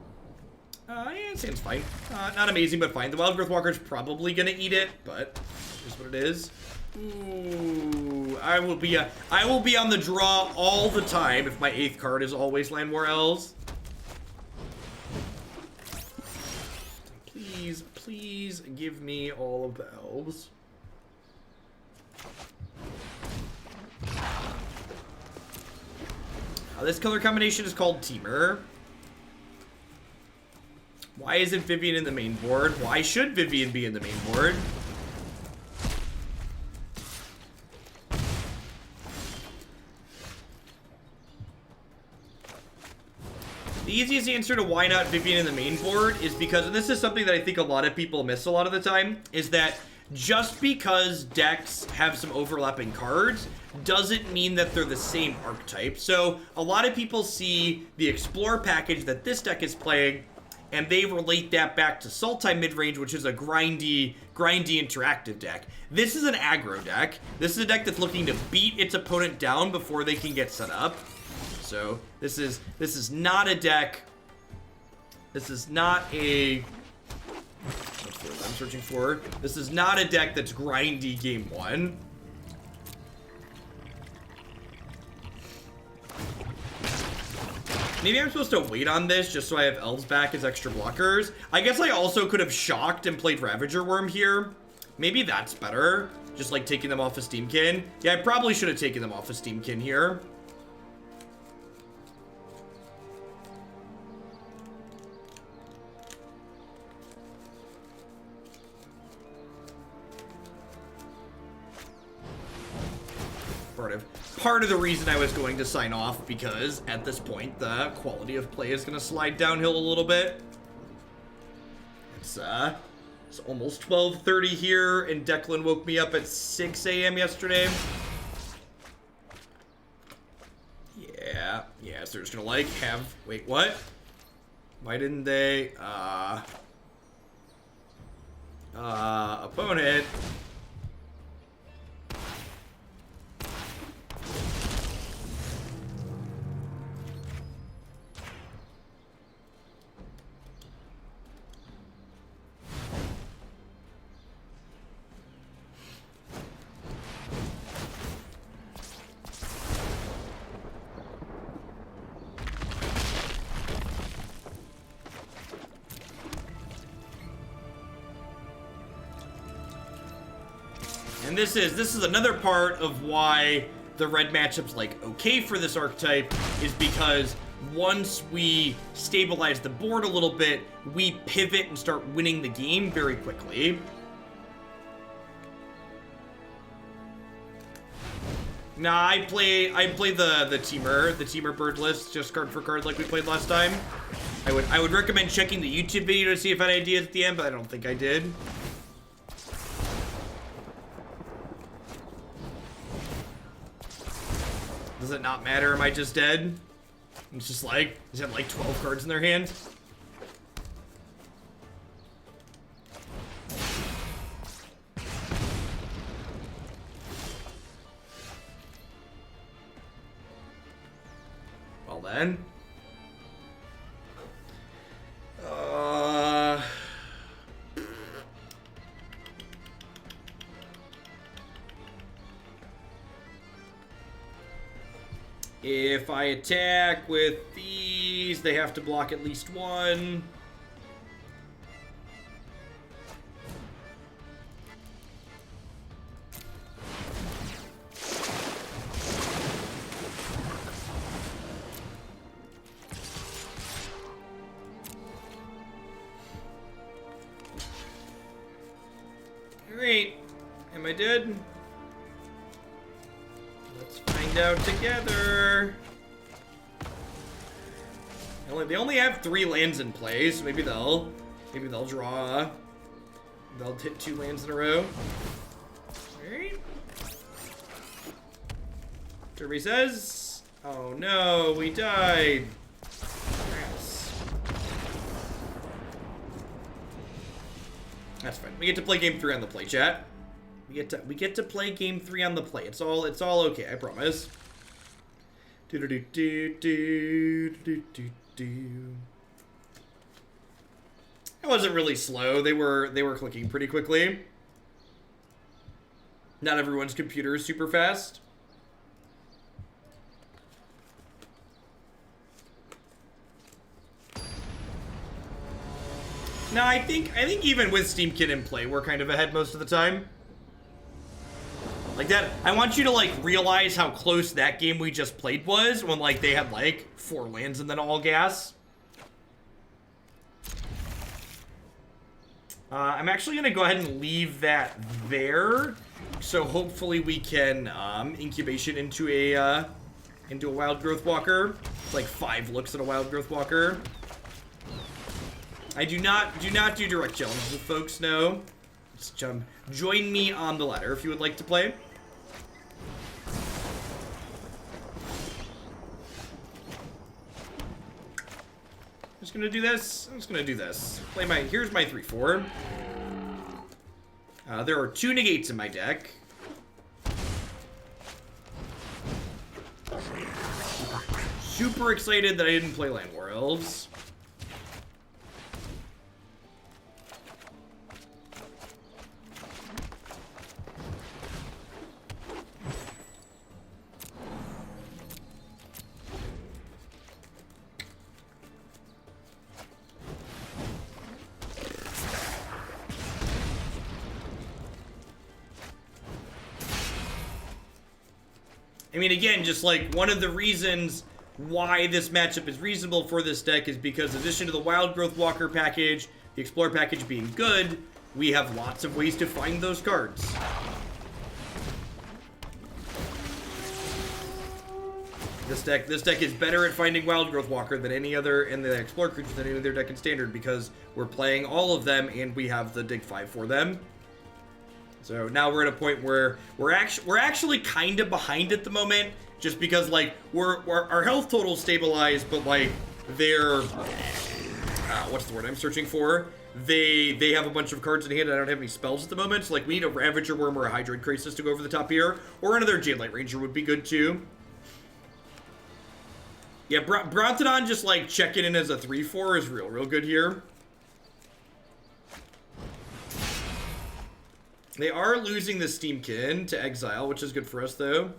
Yeah, it seems fine. Not amazing, but fine. The Wildgrowth Walker's probably gonna eat it, but here's what it is. Ooh, I will be on the draw all the time if my 8th card is always Llanowar Elves. Please give me all of the elves. This color combination is called Temur. Why isn't Vivien in the main board? Why should Vivien be in the main board? The easiest answer to why not Vivien in the main board is because, and this is something that I think a lot of people miss a lot of the time, is that just because decks have some overlapping cards doesn't mean that they're the same archetype. So a lot of people see the Explore package that this deck is playing, and they relate that back to Sultai midrange, which is a grindy interactive deck. This is an aggro deck. This is a deck that's looking to beat its opponent down before they can get set up. So this is not a deck. This is not a. That's what I'm searching for. This is not a deck that's grindy game 1. Maybe I'm supposed to wait on this just so I have elves back as extra blockers. I guess I also could have shocked and played Ravager Wurm here. Maybe that's better. Just like taking them off of Steamkin. Yeah, I probably should have taken them off of Steamkin here. Part of the reason I was going to sign off, because at this point the quality of play is going to slide downhill a little bit. It's It's almost 12:30 here, and Declan woke me up at 6 a.m. yesterday. Yeah, so they're just gonna like have, wait, what? Why didn't they, opponent. And this is another part of why the red matchup's like okay for this archetype, is because once we stabilize the board a little bit, we pivot and start winning the game very quickly. Nah, I play the Temur bird list, just card for card like we played last time. I would recommend checking the YouTube video to see if I had ideas at the end, but I don't think I did. Does it not matter? Am I just dead? It's just like, is it like 12 cards in their hand? Well then. If I attack with these, they have to block at least one. Alright. Am I dead? Let's find out together. They only have 3 lands in play, so maybe they'll draw. They'll hit 2 lands in a row. Alright. Derby says, oh no, we died. Yes. That's fine. We get to play game 3 on the play, chat. We get to play game 3 on the play. It's all okay, I promise. It wasn't really slow. They were clicking pretty quickly. Not everyone's computer is super fast. No, I think even with Steamkit in play, we're kind of ahead most of the time. Like that, I want you to like realize how close that game we just played was when like they had like 4 lands and then all gas. I'm actually gonna go ahead and leave that there, so hopefully we can incubation into a Wildgrowth Walker. It's like 5 looks at a Wildgrowth Walker. I do not do direct challenges, if folks know. Just join me on the ladder if you would like to play. I'm just gonna do this. I'm just gonna do this. Here's my 3/4. There are 2 negates in my deck. Super excited that I didn't play Llanowar Elves. I mean, again, just like one of the reasons why this matchup is reasonable for this deck is because in addition to the Wildgrowth Walker package, the Explorer package being good, we have lots of ways to find those cards. This deck is better at finding Wildgrowth Walker than any other, and the Explorer creatures than any other deck in Standard, because we're playing all of them and we have the Dig 5 for them. So now we're at a point where we're actually kind of behind at the moment, just because like our health total stabilized, but like they're what's the word I'm searching for? They have a bunch of cards in hand, and I don't have any spells at the moment. So like we need a Ravager Wurm or a Hydroid Krasis to go over the top here, or another Jadelight Ranger would be good too. Yeah, Brontodon just like checking in as a 3/4 is real good here. They are losing the Steamkin to exile, which is good for us though.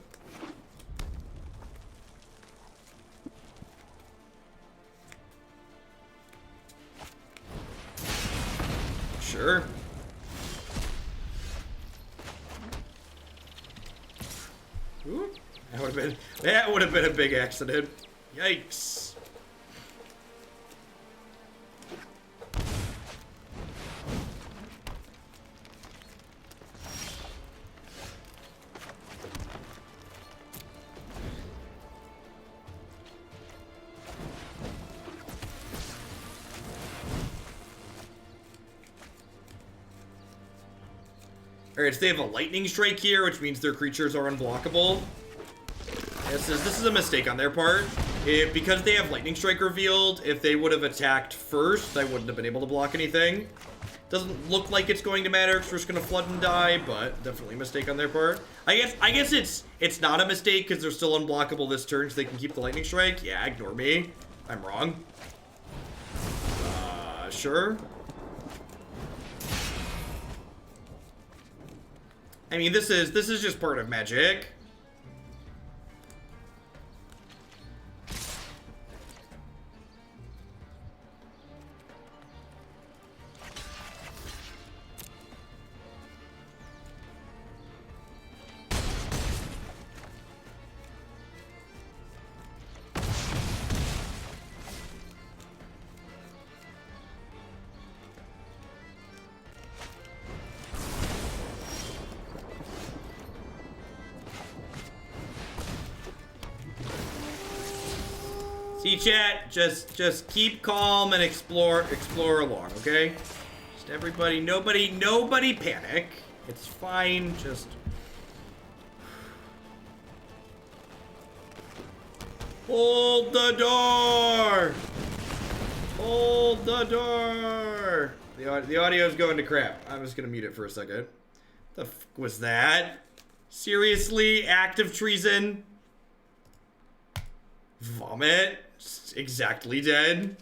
Sure. Ooh, that would have been a big accident. Yikes. Alright, so they have a lightning strike here, which means their creatures are unblockable. This is a mistake on their part. Because they have lightning strike revealed, if they would have attacked first, I wouldn't have been able to block anything. Doesn't look like it's going to matter because we're just going to flood and die, but definitely a mistake on their part. I guess it's not a mistake because they're still unblockable this turn, so they can keep the lightning strike. Yeah, ignore me. I'm wrong. Sure. I mean, this is just part of Magic. See, chat, just keep calm and explore along, okay? Just everybody, nobody panic. It's fine, just... Hold the door! Hold the door! The audio's going to crap. I'm just gonna mute it for a second. The f was that? Seriously? Act of treason? Vomit? Exactly dead.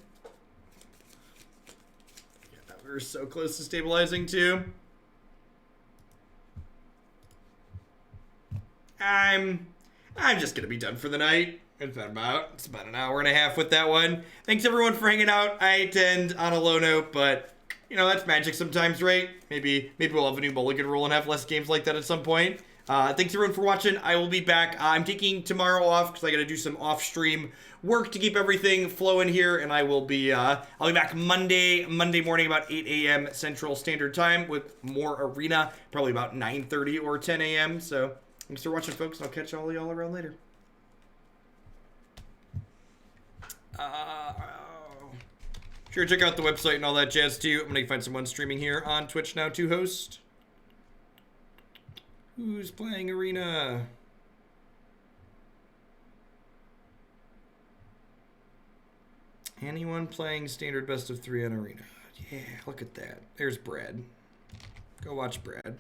Yeah, we were so close to stabilizing too. I'm just gonna be done for the night. It's about an hour and a half with that one. Thanks everyone for hanging out. I tend on a low note, but you know that's Magic sometimes, right? Maybe we'll have a new mulligan rule and have less games like that at some point. Thanks everyone for watching. I will be back. I'm taking tomorrow off because I got to do some off-stream work to keep everything flowing here, and I will be I'll be back Monday morning about 8 a.m. Central Standard Time with more Arena, probably about 9:30 or 10 a.m. So thanks for watching, folks. I'll catch all y'all around later. Sure, check out the website and all that jazz too. I'm gonna find someone streaming here on Twitch now to host. Who's playing Arena? Anyone playing Standard Best of 3 on Arena? Yeah, look at that. There's Brad. Go watch Brad.